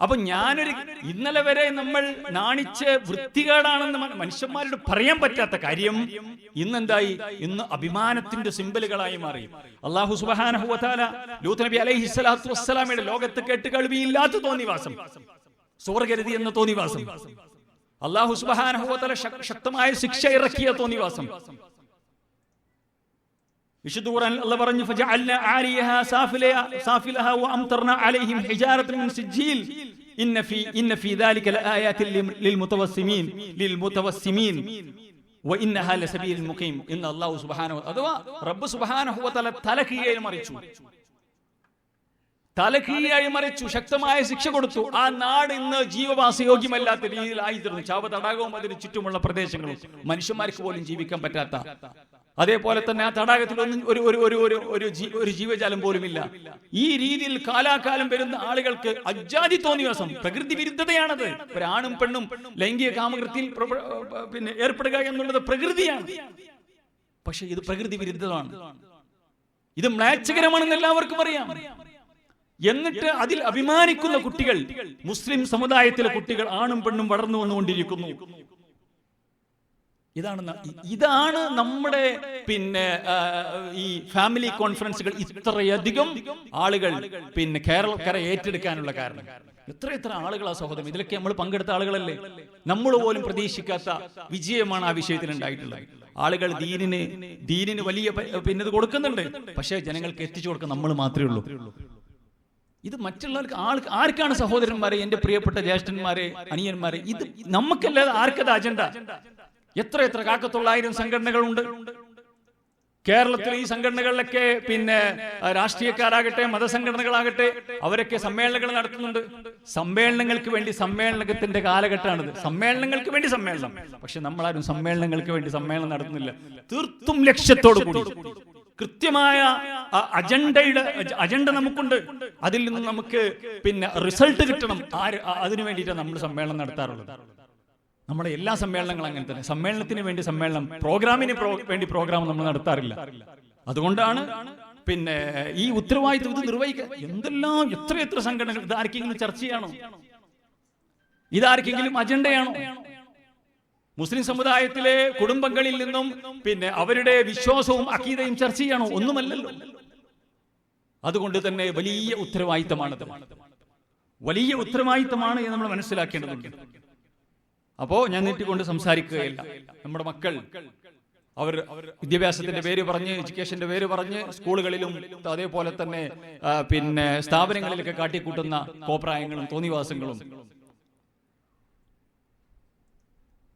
അപ്പൊ ഇന്നലെ വരെ നമ്മൾ നാണിച്ച് വൃത്തികേടാണെന്ന് മനുഷ്യന്മാരോട് പറയാൻ പറ്റാത്ത കാര്യം ഇന്നെന്തായി? ഇന്ന് അഭിമാനത്തിന്റെ സിംബലുകളായി മാറി. അല്ലാഹു സുബ്ഹാനഹു വ തആല ലൂത്ത് നബി അലൈഹി സ്വലാത്തു വസ്സലാമയുടെ ലോകത്ത് കേട്ട് കേൾവിയില്ലാത്ത തോന്നിവാസം, സ്വർഗരതി എന്ന തോന്നിവാസം, അല്ലാഹു സുബ്ഹാനഹു വ തആല ശക്തമായ ശിക്ഷ ഇറക്കിയ തോന്നിവാസം. വിശുദ്ധ ഖുർആൻ അല്ലാഹു പറഞ്ഞു, ഫജഅൽനാ ആലിയഹാ സാഫിലഹാ വഅംതർനാ അലൈഹിം ഹിജാറതൻ മിൻ സിജ്ജീൽ ഇന്ന ഫീ ദാലിക ലആയാതിൻ ലിൽമുതവസ്സിമീൻ വഇന്നഹാ ലസബീൽ മുഖീം. ഇന്ന അല്ലാഹു സുബ്ഹാനഹു അഥവാ റബ്ബ് സുബ്ഹാനഹു വ തആല തലകീഴായി മറിച്ചു, ശക്തമായ ശിക്ഷ കൊടുത്തു. ആ നാട് ഇന്ന് ജീവവാസയോഗ്യമല്ലാത്ത രീതിയിലായിരുന്നു. ചാവ തടാകവും അതിന് ചുറ്റുമുള്ള പ്രദേശങ്ങളും മനുഷ്യന്മാർക്ക് പോലും ജീവിക്കാൻ പറ്റാത്ത. അതേപോലെ തന്നെ ആ തടാകത്തിൽ ഒന്നും ഒരു ജീവജാലം പോലുമില്ല. ഈ രീതിയിൽ കാലാകാലം വരുന്ന ആളുകൾക്ക് അജാതി തോന്നിവാസം, പ്രകൃതി വിരുദ്ധതയാണത്. ഒരാണും പെണ്ണും ലൈംഗിക കാമകൃത്യത്തിൽ പിന്നെ ഏർപ്പെടുക എന്നുള്ളത് പ്രകൃതിയാണ്. പക്ഷെ ഇത് പ്രകൃതി വിരുദ്ധമാണ്, ഇത് മ്ലേച്ഛകരമാണെന്ന് എല്ലാവർക്കും അറിയാം. എന്നിട്ട് അതിൽ അഭിമാനിക്കുന്ന കുട്ടികൾ, മുസ്ലിം സമുദായത്തിലെ കുട്ടികൾ, ആണും പെണ്ണും വളർന്നു വന്നുകൊണ്ടിരിക്കുന്നു. ഇതാണ് നമ്മുടെ പിന്നെ ഈ ഫാമിലി കോൺഫറൻസുകൾ ഇത്രയധികം ആളുകൾ പിന്നെ കേരളക്കര ഏറ്റെടുക്കാനുള്ള കാരണം. എത്ര ആളുകളാ സഹോദരൻ, ഇതിലൊക്കെ നമ്മൾ പങ്കെടുത്ത ആളുകളല്ലേ. നമ്മൾ പോലും പ്രതീക്ഷിക്കാത്ത വിജയമാണ് ആ വിഷയത്തിൽ ഉണ്ടായിട്ടുള്ളത്. ആളുകൾ ദീനിന് വലിയ പിന്നെ കൊടുക്കുന്നുണ്ട്, പക്ഷേ ജനങ്ങൾക്ക് എത്തിച്ചു കൊടുക്കാൻ നമ്മൾ മാത്രമേ ഉള്ളൂ. ഇത് മറ്റുള്ളവർക്ക് ആർക്കാണ് സഹോദരന്മാരെ, എന്റെ പ്രിയപ്പെട്ട ജ്യേഷ്ഠന്മാരെ, അനിയന്മാരെ, ഇത് നമുക്കല്ലാതെ ആർക്കത് അജണ്ട? എത്ര കാക്കത്തൊള്ളായിരം സംഘടനകളുണ്ട് കേരളത്തിൽ. ഈ സംഘടനകളിലൊക്കെ പിന്നെ രാഷ്ട്രീയക്കാരാകട്ടെ മതസംഘടനകളാകട്ടെ അവരൊക്കെ സമ്മേളനങ്ങൾ നടത്തുന്നുണ്ട്. സമ്മേളനങ്ങൾക്ക് വേണ്ടി സമ്മേളനത്തിന്റെ കാലഘട്ടമാണിത്. സമ്മേളനങ്ങൾക്ക് വേണ്ടി സമ്മേളനം. പക്ഷെ നമ്മളാരും സമ്മേളനങ്ങൾക്ക് വേണ്ടി സമ്മേളനം നടത്തുന്നില്ല. തീർത്തും ലക്ഷ്യത്തോടു കൂടി കൃത്യമായ അജണ്ട നമുക്കുണ്ട്. അതിൽ നിന്ന് നമുക്ക് പിന്നെ റിസൾട്ട് കിട്ടണം. അതിനു വേണ്ടിയിട്ടാണ് നമ്മൾ സമ്മേളനം നടത്താറുള്ളത്. നമ്മുടെ എല്ലാ സമ്മേളനങ്ങളും അങ്ങനെ തന്നെ. സമ്മേളനത്തിന് വേണ്ടി സമ്മേളനം, പ്രോഗ്രാമിന് വേണ്ടി പ്രോഗ്രാം നമ്മൾ നടത്താറില്ല. അതുകൊണ്ടാണ് പിന്നെ ഈ ഉത്തരവാദിത്വം ഇത് നിർവഹിക്കാൻ എത്ര സംഘടനകൾ. ഇതാർക്കെങ്കിലും ചർച്ച ചെയ്യണോ? ഇതാർക്കെങ്കിലും അജണ്ടയാണോ? മുസ്ലിം സമുദായത്തിലെ കുടുംബങ്ങളിൽ നിന്നും പിന്നെ അവരുടെ വിശ്വാസവും അഖീദയും ചർച്ച ചെയ്യണോ? ഒന്നുമല്ലല്ലോ. അതുകൊണ്ട് തന്നെ വലിയ ഉത്തരവാദിത്തമാണ് എന്ന് നമ്മൾ മനസ്സിലാക്കേണ്ടതുണ്ട്. അപ്പോ ഞാൻ നീട്ടിക്കൊണ്ട് സംസാരിക്കുകയില്ല. നമ്മുടെ മക്കൾ അവർ വിദ്യാഭ്യാസത്തിന്റെ പേര് പറഞ്ഞ്, എഡ്യൂക്കേഷന്റെ പേര് പറഞ്ഞ് സ്കൂളുകളിലും അതേപോലെ തന്നെ പിന്നെ സ്ഥാപനങ്ങളിലൊക്കെ കാട്ടിക്കൂട്ടുന്ന കോപ്രായങ്ങളും തോന്നിവാസങ്ങളും,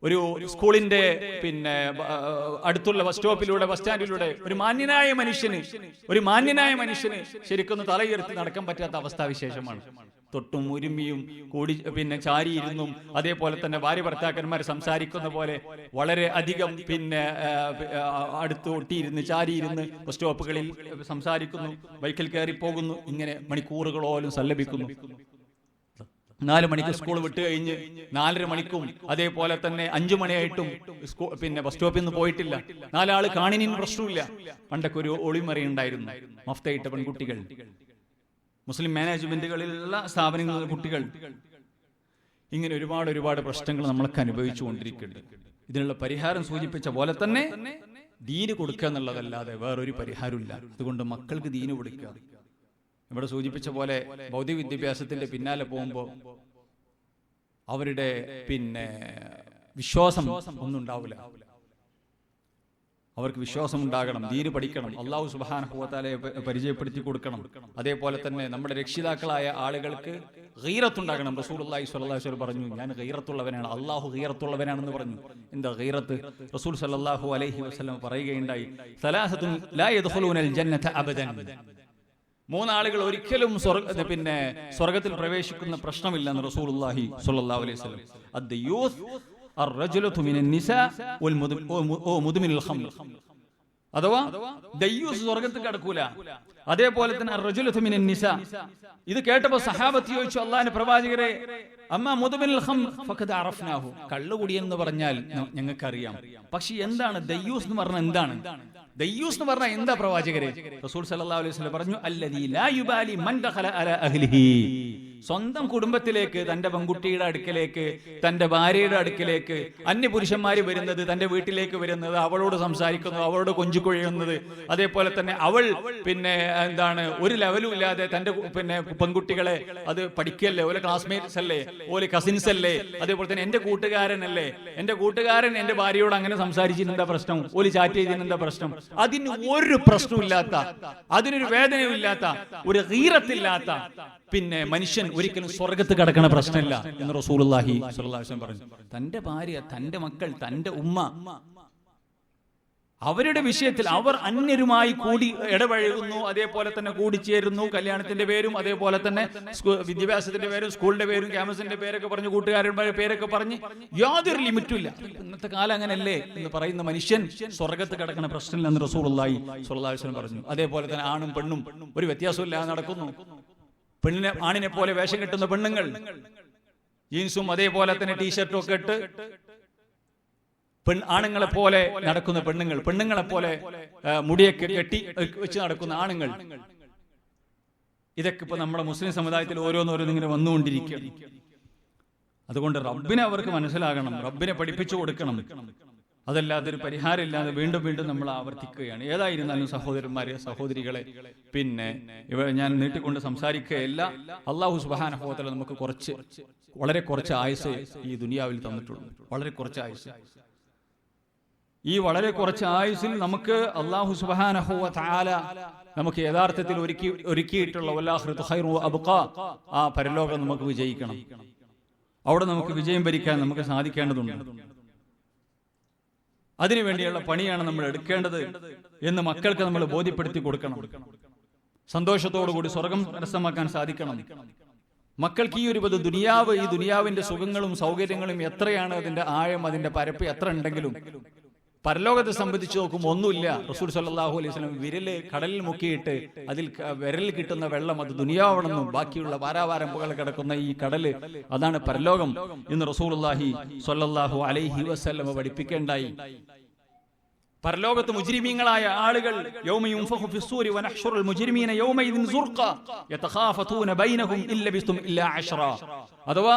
ഒരു സ്കൂളിന്റെ പിന്നെ അടുത്തുള്ള ബസ് സ്റ്റോപ്പിലൂടെ, ബസ് സ്റ്റാൻഡിലൂടെ ഒരു മാന്യനായ മനുഷ്യന് ശരിക്കൊന്ന് തലയുയർത്തി നടക്കാൻ പറ്റാത്ത അവസ്ഥാവിശേഷമാണ്. തൊട്ടും ഉരുമ്മിയും കൂടി പിന്നെ ചാരിയിരുന്നും അതേപോലെ തന്നെ ഭാര്യ ഭർത്താക്കന്മാർ സംസാരിക്കുന്ന പോലെ വളരെ അധികം പിന്നെ അടുത്ത് ഒട്ടിയിരുന്ന് ചാരിയിരുന്ന് ബസ് സ്റ്റോപ്പുകളിൽ സംസാരിക്കുന്നു, ബൈക്കിൽ കയറി പോകുന്നു. ഇങ്ങനെ മണിക്കൂറുകളോളം സല്ലപിക്കുന്നു. 4 മണിക്ക് സ്കൂൾ വിട്ട് കഴിഞ്ഞ് 4:30 മണിക്കും അതേപോലെ തന്നെ 5 മണിയായിട്ടും പിന്നെ ബസ് സ്റ്റോപ്പിൽ നിന്ന് പോയിട്ടില്ല. 4 ആള് കാണിനും പ്രശ്നമില്ല. പണ്ടൊക്കെ ഒരു ഒളിമറിയുണ്ടായിരുന്നു. മഫ്തയിട്ട പെൺകുട്ടികൾ, മുസ്ലിം മാനേജ്മെന്റുകളിലുള്ള സ്ഥാപനങ്ങളിലെ കുട്ടികൾ, ഇങ്ങനെ ഒരുപാട് പ്രശ്നങ്ങൾ നമ്മളൊക്കെ അനുഭവിച്ചു കൊണ്ടിരിക്കുന്നുണ്ട്. ഇതിനുള്ള പരിഹാരം സൂചിപ്പിച്ച പോലെ തന്നെ ദീന് കൊടുക്കുക എന്നുള്ളതല്ലാതെ വേറൊരു പരിഹാരമില്ല. അതുകൊണ്ട് മക്കൾക്ക് ദീന് കൊടുക്കുക. ഇവിടെ സൂചിപ്പിച്ച പോലെ ഭൗതിക വിദ്യാഭ്യാസത്തിന്റെ പിന്നാലെ പോകുമ്പോൾ അവരുടെ പിന്നെ വിശ്വാസം ഒന്നും ഉണ്ടാവില്ല. അവർക്ക് വിശ്വാസം ഉണ്ടാകണം, ദീന് പഠിക്കണം, അല്ലാഹു സുബ്ഹാനഹു വ തആലയെ പരിചയപ്പെടുത്തി കൊടുക്കണം. അതേപോലെ തന്നെ നമ്മുടെ രക്ഷിതാക്കളായ ആളുകൾക്ക് ഗീറത്തുണ്ടാകണം. റസൂലുള്ളാഹി സ്വല്ലല്ലാഹു അലൈഹി വസല്ലം പറഞ്ഞു, ഞാൻ ഗീറത്തുള്ളവനാണ്, അല്ലാഹു ഗീറത്തുള്ളവനാണെന്ന് പറഞ്ഞു. എന്താ ഗീറത്ത്? റസൂൽ സ്വല്ലല്ലാഹു അലൈഹി വസല്ലം പറയുകയുണ്ടായി, സലാസത്തുൻ ലാ യദ്ഖുലൂനൽ ജന്നത അബദൻ. 3 ആളുകൾ ഒരിക്കലും പിന്നെ സ്വർഗത്തിൽ പ്രവേശിക്കുന്ന പ്രശ്നമില്ലെന്ന് റസൂലുള്ളാഹി സ്വല്ലല്ലാഹു അലൈഹി വസല്ലം. അദ്ദയൂസ് അർറജുലതു മിനൻ നിസാ വൽ മുദ്മിനുൽ ഖംർ. അഥവാ ദയ്യൂസ് സ്വർഗത്തിൽ കടക്കൂല. അതേപോലെ തന്നെ അർറജുലതു മിനൻ നിസാ. ഇത് കേട്ടപ്പോൾ സഹാബത്ത് ചോദിച്ചു, അല്ലാഹുവിന്റെ പ്രവാചകരെ, അമ്മാ മുദ്മിനുൽ ഖംർ ഫഖദ് അറഫ്നാഹു. കള്ളുകുടിയൻ എന്ന് പറഞ്ഞാൽ ഞങ്ങൾക്കറിയാം, പക്ഷെ എന്താണ് ദയ്യൂസ് എന്ന് പറഞ്ഞാൽ എന്താണ്? ദയ്യൂസ് എന്ന് പറഞ്ഞാൽ എന്താ പ്രവാചകരെ? റസൂൽ സല്ലല്ലാഹു അലൈഹി വസല്ലം പറഞ്ഞു, അല്ലദീ ലാ യുബാലി മൻ ദഖല അലാ അഹ്ലിഹി. സ്വന്തം കുടുംബത്തിലേക്ക്, തന്റെ പെൺകുട്ടിയുടെ അടുക്കലേക്ക്, തന്റെ ഭാര്യയുടെ അടുക്കലേക്ക് അന്യപുരുഷന്മാര് വരുന്നത്, തന്റെ വീട്ടിലേക്ക് വരുന്നത്, അവളോട് സംസാരിക്കുന്നത്, അവളോട് കൊഞ്ചുകൊഴിയുന്നത്, അതേപോലെ തന്നെ അവൾ പിന്നെ എന്താണ് ഒരു ലെവലും ഇല്ലാതെ തന്റെ പിന്നെ പെൺകുട്ടികളെ, അത് പഠിക്കല്ലേ, ഓലെ ക്ലാസ്മേറ്റ്സ് അല്ലേ, ഓലെ കസിൻസ് അല്ലേ, അതേപോലെ തന്നെ എന്റെ കൂട്ടുകാരനല്ലേ, എന്റെ കൂട്ടുകാരൻ എന്റെ ഭാര്യയോട് അങ്ങനെ സംസാരിച്ചിട്ട് എന്താ പ്രശ്നം, ഓല് ചാറ്റ് ചെയ്തതിന് എന്താ പ്രശ്നം? അതിന് ഒരു പ്രശ്നമില്ലാത്ത, അതിനൊരു വേദനയുമില്ലാത്ത, ഒരു ഗീറത്തില്ലാത്ത പിന്നെ മനുഷ്യൻ ഒരിക്കലും സ്വർഗത്ത് കടക്കണ പ്രശ്നമില്ല എന്ന് റസൂലുള്ളാഹി സ്വല്ലല്ലാഹു അലൈഹി വസല്ലം പറഞ്ഞു. തന്റെ ഭാര്യ, തന്റെ മക്കൾ, തന്റെ ഉമ്മ, അവരുടെ വിഷയത്തിൽ അവർ അന്യരുമായി കൂടി ഇടപഴകുന്നു, അതേപോലെ തന്നെ കൂടിച്ചേരുന്നു. കല്യാണത്തിന്റെ പേരും അതേപോലെ തന്നെ വിദ്യാഭ്യാസത്തിന്റെ പേരും സ്കൂളിന്റെ പേരും ക്യാമ്പസിന്റെ പേരൊക്കെ പറഞ്ഞ്, കൂട്ടുകാരന്മാരുടെ പേരൊക്കെ പറഞ്ഞ് യാതൊരു ലിമിറ്റും ഇല്ല. ഇന്നത്തെ കാലം അങ്ങനല്ലേ എന്ന് പറയുന്ന മനുഷ്യൻ സ്വർഗത്ത് കിടക്കുന്ന പ്രശ്നമില്ലെന്ന് റസൂലുള്ളാഹി സ്വല്ലല്ലാഹു അലൈഹി വസല്ലം പറഞ്ഞു. അതേപോലെ തന്നെ ആണും പെണ്ണും ഒരു വ്യത്യാസമില്ലാതെ നടക്കുന്നു. ആണിനെ പോലെ വേഷം കെട്ടുന്ന പെണ്ണുങ്ങൾ, ജീൻസും അതേപോലെ തന്നെ ടീഷർട്ടും ഒക്കെ ഇട്ട് ആണുങ്ങളെ പോലെ നടക്കുന്ന പെണ്ണുങ്ങൾ, പെണ്ണുങ്ങളെ പോലെ മുടിയൊക്കെ കെട്ടി വെച്ച് നടക്കുന്ന ആണുങ്ങൾ, ഇതൊക്കെ ഇപ്പൊ നമ്മുടെ മുസ്ലിം സമുദായത്തിൽ ഓരോന്നോരോന്ന് ഇങ്ങനെ വന്നുകൊണ്ടിരിക്കുകയാണ്. അതുകൊണ്ട് റബ്ബിനെ അവർക്ക് മനസ്സിലാകണം, റബ്ബിനെ പഠിപ്പിച്ചു കൊടുക്കണം. അതല്ലാതെ ഒരു പരിഹാരമില്ലാതെ വീണ്ടും വീണ്ടും നമ്മൾ ആവർത്തിക്കുകയാണ്. ഏതായിരുന്നാലും സഹോദരന്മാരെ, സഹോദരികളെ, പിന്നെ ഞാൻ നീട്ടിക്കൊണ്ട് സംസാരിക്കുകയല്ല. അല്ലാഹു സുബ്ഹാനഹു വ തആല നമുക്ക് വളരെ കുറച്ച് ആയുസ് ഈ ദുനിയാവിൽ തന്നിട്ടുള്ളൂ. വളരെ കുറച്ച് ആയുസ്. ഈ വളരെ കുറച്ച് ആയുസിൽ നമുക്ക് അല്ലാഹു സുബ്ഹാനഹു വ തആല നമുക്ക് യഥാർത്ഥത്തിൽ ഒരുക്കിയിട്ടുള്ള വല്ലാഹിറതു ഖൈറു അബ്ഖാ, ആ പരലോകം നമുക്ക് വിജയിക്കണം. അവിടെ നമുക്ക് വിജയം വരിക്കാൻ നമുക്ക് സാധിക്കേണ്ടതുണ്ട്. അതിനുവേണ്ടിയുള്ള പണിയാണ് നമ്മൾ എടുക്കേണ്ടത് എന്ന് മക്കൾക്ക് നമ്മൾ ബോധ്യപ്പെടുത്തി കൊടുക്കണം. സന്തോഷത്തോടുകൂടി സ്വർഗം കരസ്ഥമാക്കാൻ സാധിക്കണം. മക്കൾക്ക് ഈ ഒരു ദുനിയാവ്, ഈ ദുനിയാവിന്റെ സുഖങ്ങളും സൗകര്യങ്ങളും എത്രയാണ്, അതിന്റെ ആഴം, അതിന്റെ പരപ്പ് എത്ര ഉണ്ടെങ്കിലും പരലോകത്തെ സംബന്ധിച്ച് നോക്കുമ്പോൾ ഒന്നുമില്ല. റസൂൽ സല്ലല്ലാഹു അലൈഹി വസല്ലം വിരല് കടലിൽ മുക്കിയിട്ട് അതിൽ വിരലിൽ കിട്ടുന്ന വെള്ളം അത് ദുനിയാവണമെന്നും ബാക്കിയുള്ള വാരാവാരമ്പുകൾ കിടക്കുന്ന ഈ കടല് അതാണ് പരലോകം എന്ന് റസൂലുള്ളാഹി സ്വല്ലല്ലാഹു അലൈഹി വസല്ലം പഠിപ്പിക്കേണ്ടായി. പരലോകത്ത് മുജ്രിമീങ്ങളായ ആളുകൾ യൗമ യുൻഫഖു ഫിസ്സൂരി വനഹ്ശുറുൽ മുജ്രിമീന യൗമഇദിൻ സുർഖ യതഖാഫതൂന ബൈനഹും ഇല്ല ബിസ്തും ഇല്ലാ അശ്റ. അഥവാ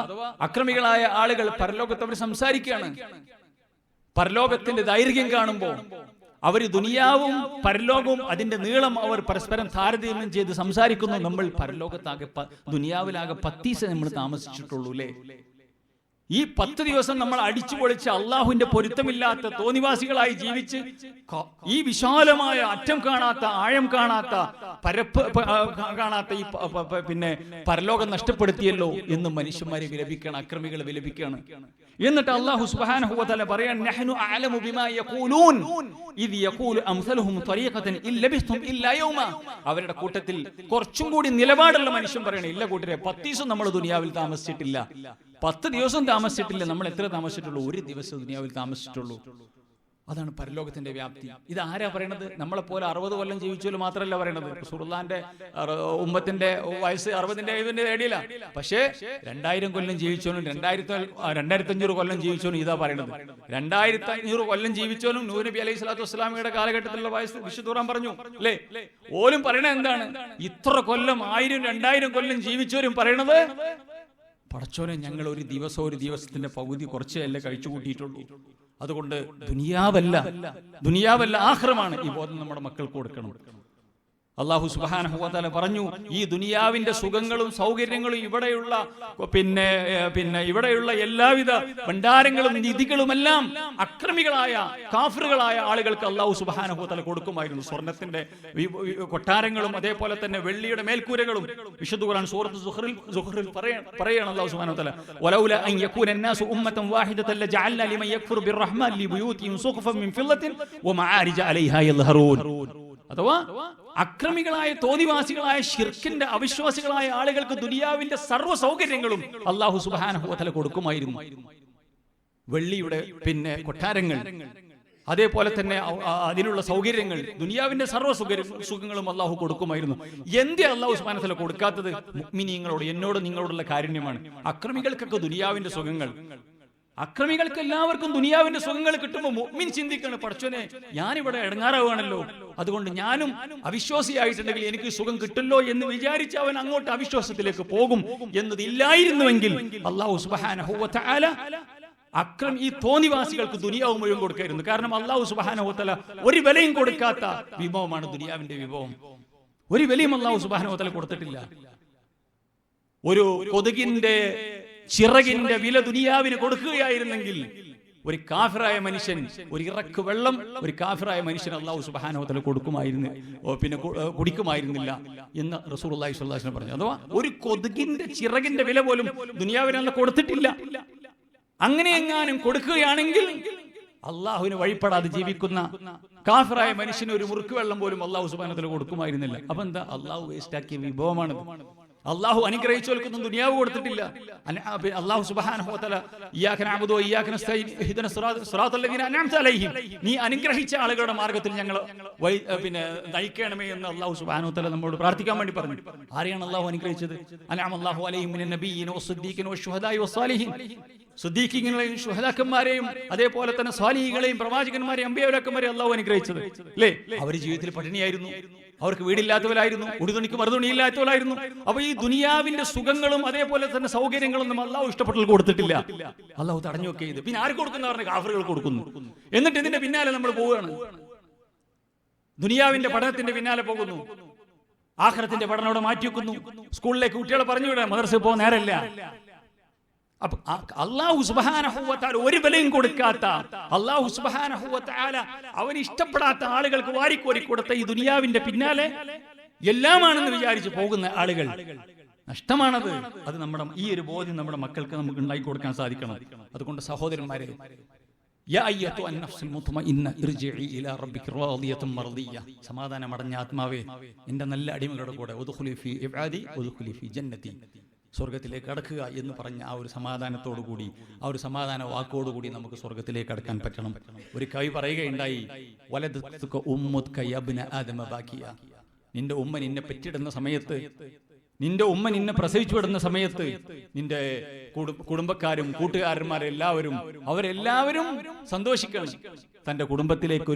അക്രമികളായ ആളുകൾ പരലോകത്ത് അവർ സംസാരിക്കുകയാണ്. പരലോകത്തിന്റെ ദൈർഘ്യം കാണുമ്പോൾ അവർ ദുനിയാവും പരലോകവും അതിന്റെ നീളം അവർ പരസ്പരം താരതമ്യം ചെയ്ത് സംസാരിക്കുന്നു. നമ്മൾ പരലോകത്താകെ ദുനിയാവിലാകെ 10 ദിവസം നമ്മൾ താമസിച്ചിട്ടുള്ളൂ അല്ലേ? ഈ 10 ദിവസം നമ്മൾ അടിച്ചു പൊളിച്ച് അള്ളാഹുവിന്റെ പൊരുത്തമില്ലാത്ത തോന്നിവാസികളായി ജീവിച്ച് ഈ വിശാലമായ അറ്റം കാണാത്ത ആഴം കാണാത്ത പരപ്പ് കാണാത്ത ഈ പിന്നെ പരലോകം നഷ്ടപ്പെടുത്തിയല്ലോ എന്ന് മനുഷ്യന്മാരെ വിലപിക്കണം, അക്രമികൾ വിലപിക്കുകയാണ്. എന്നിട്ട് അല്ലാഹു സുബ്ഹാനഹു വ തആല പറയാൻ നഹ്നു അഅലമു ബിമാ യഖൂലൂൻ ഇദ് യഖൂലു അംസലുഹും തരീഖതൻ ഇല്ല ബിസ്തും ഇല്ലാ യൗമ. അവരുടെ കൂട്ടത്തിൽ കുറച്ചും കൂടി നിലപാടുള്ള മനുഷ്യൻ പറയണേ, ഇല്ല കൂട്ടരെ 10 ദിവസം നമ്മൾ ദുനിയാവിൽ താമസിച്ചിട്ടില്ല, 10 ദിവസം താമസിച്ചിട്ടില്ല. നമ്മൾ എത്ര താമസിച്ചിട്ടുള്ളൂ? 1 ദിവസം ദുനിയാവിൽ താമസിച്ചിട്ടുള്ളൂ. അതാണ് പരലോകത്തിന്റെ വ്യാപ്തി. ഇത് ആരാ പറയണത്? നമ്മളെ പോലെ 60 കൊല്ലം ജീവിച്ചോലും മാത്രമല്ല പറയണത്. റസൂലുള്ളാഹിന്റെ ഉമ്മത്തിന്റെ വയസ്സ് 60-ന്റെ ഇടയില. പക്ഷേ 2000 കൊല്ലം ജീവിച്ചോനും 2500 കൊല്ലം ജീവിച്ചോനും ഇതാ പറയണത്. 2500 കൊല്ലം ജീവിച്ചോനും നൂഹ് നബി അലൈഹി സ്വലാത്തു വസ്സലാമിയുടെ കാലഘട്ടത്തിലുള്ള വയസ്സ് വിശുദ്ധ ഖുർആൻ പറഞ്ഞു അല്ലേ? ഓലും പറയണത് എന്താണ്? ഇത്ര കൊല്ലം 1000-2000 കൊല്ലം ജീവിച്ചോരും പറയണത്, പടച്ചോനെ ഞങ്ങൾ ഒരു ദിവസത്തിന്റെ പകുതി കുറച്ചല്ലേ കഴിച്ചു കൂട്ടിയിട്ടുള്ളൂ. അതുകൊണ്ട് ദുനിയാവല്ല ആഖിറമാണ്. ഈ ബോധം നമ്മുടെ മക്കൾക്ക് കൊടുക്കണം. അല്ലാഹു സുബ്ഹാനഹു വ തആല പറഞ്ഞു, ഈ ദുനിയാവിന്റെ സുഖങ്ങളും സൗകര്യങ്ങളും ഇവിടെയുള്ള എല്ലാവിധ ഭണ്ഡാരങ്ങളും നിധികളുമെല്ലാം അക്രമികളായ കാഫിറുകളായ ആളുകൾക്ക് അല്ലാഹു സുബ്ഹാനഹു വ തആല കൊടുക്കുമായിരുന്നു. സ്വർണത്തിന്റെ കൊട്ടാരങ്ങളും അതേപോലെ തന്നെ വെള്ളിയുടെ മേൽക്കൂരകളും വിശുദ്ധ ഖുർആൻ സൂറത്ത് സുഖറിൽ പറയാണ് അല്ലാഹു സുബ്ഹാനഹു വ തആല, വലൗല അൻ യകൂന الناس ഉമ്മത വാഹിദതൻ ലജഅൽനാ ലിമൻ യക്ഫുർ ബിർറഹ്മാൻ ലിബുയൂതിഹിം സുഖഫൻ മിൻ ഫില്ലത്തിൻ വമആരിജ അലൈഹാ യൽഹറൂൻ. അഥവാ അക്രമികളായ തോന്നിവാസികളായ ശിർക്കിന്റെ അവിശ്വാസികളായ ആളുകൾക്ക് ദുനിയാവിന്റെ സർവ്വ സൗകര്യങ്ങളും അല്ലാഹു സുബ്ഹാനഹു വ തആല കൊടുക്കുമായിരുന്നു. വെള്ളിയുടെ കൊട്ടാരങ്ങൾ, അതേപോലെ തന്നെ അതിനുള്ള സൗകര്യങ്ങൾ, ദുനിയാവിന്റെ സർവ്വ സുഖങ്ങളും അല്ലാഹു കൊടുക്കുമായിരുന്നു. എന്തേ അല്ലാഹു സുബ്ഹാനഹു വ തആല കൊടുക്കാത്തത്? മുഅ്മിനീങ്ങളോട്, എന്നോട് നിങ്ങളോടുള്ള കാരുണ്യമാണ്. അക്രമികൾക്കൊക്കെ ദുനിയാവിന്റെ സുഖങ്ങൾ, അക്രമികൾക്ക് എല്ലാവർക്കും ദുനിയാവിന്റെ സുഖങ്ങൾ കിട്ടുമ്പോൾ മുഅ്മിൻ ചിന്തിക്കണം, പടച്ചോനെ ഞാനിവിടെ ഇടങ്ങാറാവുകയാണല്ലോ, അതുകൊണ്ട് ഞാനും അവിശ്വാസിയായിട്ടുണ്ടെങ്കിൽ എനിക്ക് സുഖം കിട്ടല്ലോ എന്ന് വിചാരിച്ച് അവൻ അങ്ങോട്ട് അവിശ്വാസത്തിലേക്ക് പോകും എന്നതില്ലായിരുന്നുവെങ്കിൽ അല്ലാഹു സുബ്ഹാനഹു വ തആല ഈ തോന്നിവാസികൾക്ക് ദുനിയാവ് മുഴുവൻ കൊടുക്കായിരുന്നു. കാരണം അല്ലാഹു സുബ്ഹാനഹു വ തആല ഒരു വിലയും കൊടുക്കാത്ത വിഭവമാണ് ദുനിയാവിന്റെ വിഭവം. ഒരു വിലയും അല്ലാഹു സുബ്ഹാനഹു വ തആല കൊടുത്തിട്ടില്ല. ഒരു കൊതുകിന്റെ ചിറകിന്റെ വില ദുനിയാവിന് കൊടുക്കുകയായിരുന്നെങ്കിൽ ഒരു കാഫിറായ മനുഷ്യൻ, ഒരു ഇറക്ക് വെള്ളം ഒരു കാഫിറായ മനുഷ്യൻ അല്ലാഹു സുബ്ഹാനഹു വ തആല കൊടുക്കുമായിരുന്നു, കുടിക്കുമായിരുന്നില്ല എന്ന് റസൂലുള്ളാഹി സ്വല്ലല്ലാഹു അലൈഹി വസല്ലം പറഞ്ഞു. അഥവാ ഒരു കൊതുകിന്റെ ചിറകിന്റെ വില പോലും ദുനിയാവിന് അല്ലാഹു കൊടുത്തിട്ടില്ല. അങ്ങനെ എങ്ങാനും കൊടുക്കുകയാണെങ്കിൽ അള്ളാഹുവിന് വഴിപ്പെടാതെ ജീവിക്കുന്ന കാഫിറായ മനുഷ്യന് ഒരു മുറുക്ക് വെള്ളം പോലും അല്ലാഹു സുബ്ഹാനഹു വ തആല കൊടുക്കുമായിരുന്നില്ല. അപ്പൊ എന്താ? അള്ളാഹു വേസ്റ്റാക്കിയ വിഭവമാണ്. അള്ളാഹു അനുഗ്രഹിച്ചവർക്കൊന്നും ദുനിയാവ് കൊടുത്തിട്ടില്ല. അള്ളാഹു സുബ്ഹാനഹു വ തആല ഇയ്യാക നഅ്ബുദു വ ഇയ്യാക നസ്തഈൻ ഇഹ്ദിന സിറാത്തൽ ലദീന അൻഅംത അലൈഹിം, നീ അനുഗ്രഹിച്ച ആളുകളുടെ മാർഗ്ഗത്തിൽ ഞങ്ങൾ നയിക്കണമേ എന്ന് അള്ളാഹു സുബ്ഹാനഹു വ തആല നമ്മോട് പ്രാർത്ഥിക്കാൻ വേണ്ടി പറഞ്ഞു. ആരെയാണ് അള്ളാഹു അനുഗ്രഹിച്ചത്? അൻഅമല്ലാഹു അലൈഹിം മിനൻ നബിയ്യീന വസ്സദ്ദീഖീന വശുഹദാഇ വസ്സാലിഹീൻ. സുദ്ദീഖീങ്ങളെയും ശുഹദാക്കന്മാരെയും അതേപോലെ തന്നെ സ്വാലിഹീകളെയും പ്രവാചകന്മാരെയും അമ്പിയാക്കന്മാരെയും അള്ളാഹു അനുഗ്രഹിച്ചത് അല്ലേ? അവർ ജീവിതത്തിൽ പട്ടിണിയായിരുന്നു, അവർക്ക് വീടില്ലാത്തവരായിരുന്നു, ഉടുതുണിക്ക് മറുതുണിയില്ലാത്തവരായിരുന്നു. അപ്പൊ ഈ ദുനിയാവിന്റെ സുഖങ്ങളും അതേപോലെ തന്നെ സൗകര്യങ്ങളൊന്നും അള്ളാഹു ഇഷ്ടപ്പെട്ടാൽ കൊടുത്തിട്ടില്ല. അള്ളാഹു തടഞ്ഞൊക്കെ ചെയ്ത് പിന്നെ ആർക്ക് കൊടുക്കുന്ന പറഞ്ഞ കാഫിറുകൾ കൊടുക്കുന്നു. എന്നിട്ട് ഇതിന്റെ പിന്നാലെ നമ്മൾ പോവുകയാണ്, ദുനിയാവിന്റെ പഠനത്തിന്റെ പിന്നാലെ പോകുന്നു, ആഖിറത്തിന്റെ പഠനം അവിടെ മാറ്റിവെക്കുന്നു. സ്കൂളിലേക്ക് കുട്ടികളെ പറഞ്ഞു വിടാൻ, മദ്രസയിൽ പോകാൻ നേരമില്ല. അപ്പൊ അല്ലാഹു സുബ്ഹാനഹു വ തആല ഒരു വിലയും കൊടുക്കാത്ത, അല്ലാഹു സുബ്ഹാനഹു വ തആല അവന് ഇഷ്ടപ്പെടാത്ത ആളുകൾക്ക് വാരിക്കോരി കൊടുത്ത ഈ ദുനിയാവിന്റെ പിന്നാലെ എല്ലാമാണെന്ന് വിചാരിച്ച് പോകുന്ന ആളുകൾ നഷ്ടമാണത്. അത് നമ്മുടെ ഈ ഒരു ബോധ്യം നമ്മുടെ മക്കൾക്ക് നമുക്ക് ഉണ്ടാക്കി കൊടുക്കാൻ സാധിക്കണം. അതുകൊണ്ട് സഹോദരന്മാരെ, യാ അയ്യതു അൻ-നഫ്സുൽ മുത്മഇന്ന ഇർജിഇ ഇലാ റബ്ബിക റാദിയത്തുൻ മർദിയ, സമാധാനം അടഞ്ഞ ആത്മാവേ എന്റെ നല്ല അടിമകളുടെ കൂടെ ഉദ്ഖുലി ഫീ ഇബാദി ഉദ്ഖുലി ഫീ ജന്നതി, സ്വർഗത്തിലേക്ക് കടക്കുക എന്ന് പറഞ്ഞ ആ ഒരു സമാധാനത്തോടു കൂടി, ആ ഒരു സമാധാന വാക്കോടുകൂടി നമുക്ക് സ്വർഗത്തിലേക്ക് കടക്കാൻ പറ്റണം. ഒരു കവി പറയുകയുണ്ടായി, വലദതുക ഉമ്മുക യബ്ന ആദമ ബാക്കിയ. നിന്റെ ഉമ്മ നിന്നെ പെറ്റിടുന്ന സമയത്ത്, നിന്റെ ഉമ്മ നിന്നെ പ്രസവിച്ചു വിടുന്ന സമയത്ത് നിന്റെ കുടുംബക്കാരും കൂട്ടുകാരന്മാരെല്ലാവരും അവരെല്ലാവരും സന്തോഷിക്കണം. തന്റെ കുടുംബത്തിലേക്ക്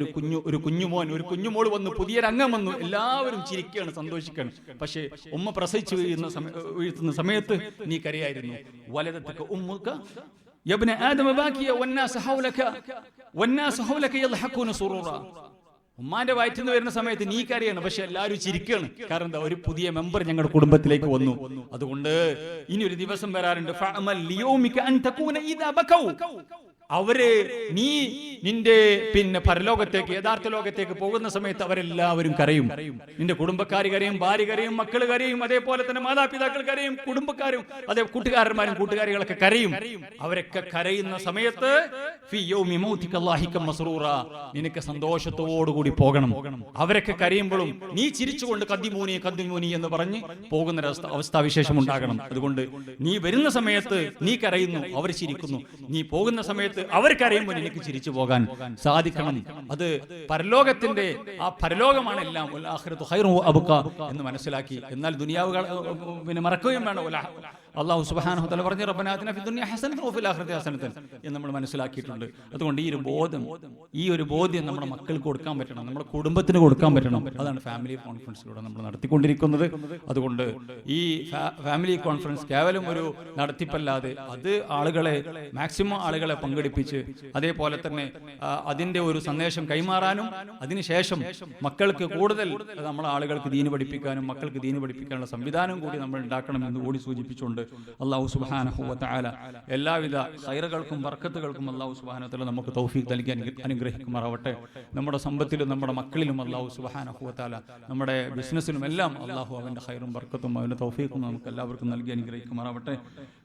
ഒരു കുഞ്ഞുമോൾ വന്നു, പുതിയൊരംഗം വന്നു, എല്ലാവരും ചിരിക്കുകയാണ്, സന്തോഷിക്കുകയാണ്. പക്ഷേ ഉമ്മ പ്രസവിച്ചു വീഴ്ത്തുന്ന സമയത്ത് നീ കരയായിരുന്നു. വലദതുക ഉമ്മുക യബ്ന ആദമ ബാക്കിയ വന്നാസു ഹൗലക യൽഹഖൂന സുറൂറ. ഉമ്മാന്റെ വയറ്റിൽ നിന്ന് വരുന്ന സമയത്ത് നീ കരയാണ്, പക്ഷെ എല്ലാവരും ചിരിക്കുകയാണ്. കാരണം എന്താ? ഒരു പുതിയ മെമ്പർ ഞങ്ങളുടെ കുടുംബത്തിലേക്ക് വന്നു. അതുകൊണ്ട് ഇനി ഒരു ദിവസം വരാറുണ്ട്, ഫഅമൽ ലിയൗമിക അൻ തകൂന ഇദാ ബകൗ. അവര് നീ നിന്റെ പരലോകത്തേക്ക്, യഥാർത്ഥ ലോകത്തേക്ക് പോകുന്ന സമയത്ത് അവരെല്ലാവരും കരയും. നിന്റെ കുടുംബക്കാർ കരയും, ഭാര്യ കരയും, മക്കൾ കരയും, അതേപോലെ തന്നെ മാതാപിതാക്കൾ കരയും, കുടുംബക്കാരും അതേ കൂട്ടുകാരന്മാരും കൂട്ടുകാരികളൊക്കെ കരയും. അവരൊക്കെ കരയുന്ന സമയത്ത് ഫീ യൗമി മൗതിക അല്ലാഹിക മസ്റൂറ, നിനക്ക് സന്തോഷത്തോടുകൂടി പോകണം. അവരൊക്കെ കരയുമ്പോഴും നീ ചിരിച്ചുകൊണ്ട് കദ്ദിമൂനി എന്ന് പറഞ്ഞ് പോകുന്ന അവസ്ഥാവിശേഷം ഉണ്ടാകണം. അതുകൊണ്ട് നീ വരുന്ന സമയത്ത് നീ കരയുന്നു, അവർ ചിരിക്കുന്നു. നീ പോകുന്ന സമയത്ത് അവർ കരയുമ്പോൾ നിനക്ക് ചിരിച്ചു പോകാൻ സാധിക്കണം. അത് പരലോകത്തിന്റെ ആ പരലോകമാണ് എല്ലാം. എന്ന് മനസ്സിലാക്കി, എന്നാൽ ദുനിയാവുകൾ മറക്കുകയും വേണം. അല്ലാഹു സുബ്ഹാനഹു വ തആല പറഞ്ഞു, റബ്ബനാ ആതിനാ ഫിദ്ദുനിയ ഹസനതൻ വഫിൽ ആഖിറതി ഹസനതൻ എന്ന് നമ്മൾ മനസ്സിലാക്കിയിട്ടുണ്ട്. അതുകൊണ്ട് ഈ ഒരു ബോധ്യം നമ്മുടെ മക്കൾക്ക് കൊടുക്കാൻ പറ്റണം, നമ്മുടെ കുടുംബത്തിന് കൊടുക്കാൻ പറ്റണം. അതാണ് ഫാമിലി കോൺഫറൻസിലൂടെ നമ്മൾ നടത്തിക്കൊണ്ടിരിക്കുന്നത്. അതുകൊണ്ട് ഈ ഫാമിലി കോൺഫറൻസ് കേവലം ഒരു നടത്തിപ്പല്ലാതെ അത് മാക്സിമം ആളുകളെ പങ്കെടുപ്പിച്ച്, അതേപോലെ തന്നെ അതിന്റെ ഒരു സന്ദേശം കൈമാറാനും അതിനുശേഷം മക്കൾക്ക് കൂടുതൽ നമ്മളെ ആളുകൾക്ക് ദീന് പഠിപ്പിക്കാനും മക്കൾക്ക് ദീന് പഠിപ്പിക്കാനുള്ള സംവിധാനം കൂടി നമ്മൾ ഉണ്ടാക്കണം എന്ന് കൂടി സൂചിപ്പിച്ചുകൊണ്ട് അല്ലാഹു സുബ്ഹാനഹു വ തആല എല്ലാവിധ ഖൈറുകൾക്കും ബർക്കത്തുകൾക്കും അല്ലാഹു സുബ്ഹാനഹു വ തആല നമുക്ക് തൗഫീഖ് നൽകി അനുഗ്രഹിക്കുമാറാവട്ടെ. നമ്മുടെ സമ്പത്തിലും നമ്മുടെ മക്കളിലും അല്ലാഹു സുബ്ഹാനഹു വ തആല നമ്മുടെ ബിസിനസ്സിലും എല്ലാം അല്ലാഹു അവന്റെ ഖൈറും ബർക്കത്തും അവന്റെ തൗഫീഖും നമുക്ക് എല്ലാവർക്കും നൽകി അനുഗ്രഹിക്കുമാറാവട്ടെ.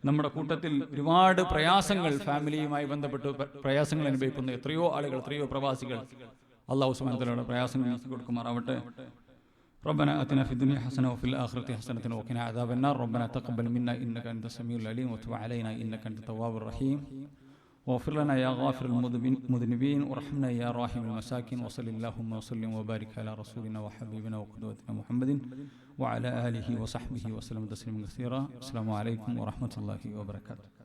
നമ്മുടെ കൂട്ടത്തിൽ ഒരുപാട് പ്രയാസങ്ങൾ, ഫാമിലിയുമായി ബന്ധപ്പെട്ട് പ്രയാസങ്ങൾ അനുഭവിക്കുന്ന എത്രയോ ആളുകൾ, എത്രയോ പ്രവാസികൾ, അല്ലാഹു സുബ്ഹാനഹു വ തആലയുടെ പ്രയാസങ്ങൾ നീക്കി കൊടുക്കുമാറാവട്ടെ. ربنا آتنا في الدنيا حسنة وفي الآخرة حسنة وقنا عذاب النار. ربنا تقبل منا إنك أنت السميع العليم وتب علينا إنك أنت التواب الرحيم واغفر لنا يا غافر المذنبين وارحمنا يا راحم المساكين. وصل اللهم وسلم وبارك على رسولنا وحبيبنا وقدوتنا محمد وعلى آله وصحبه وسلم تسليما كثيرا. السلام عليكم ورحمة الله وبركاته.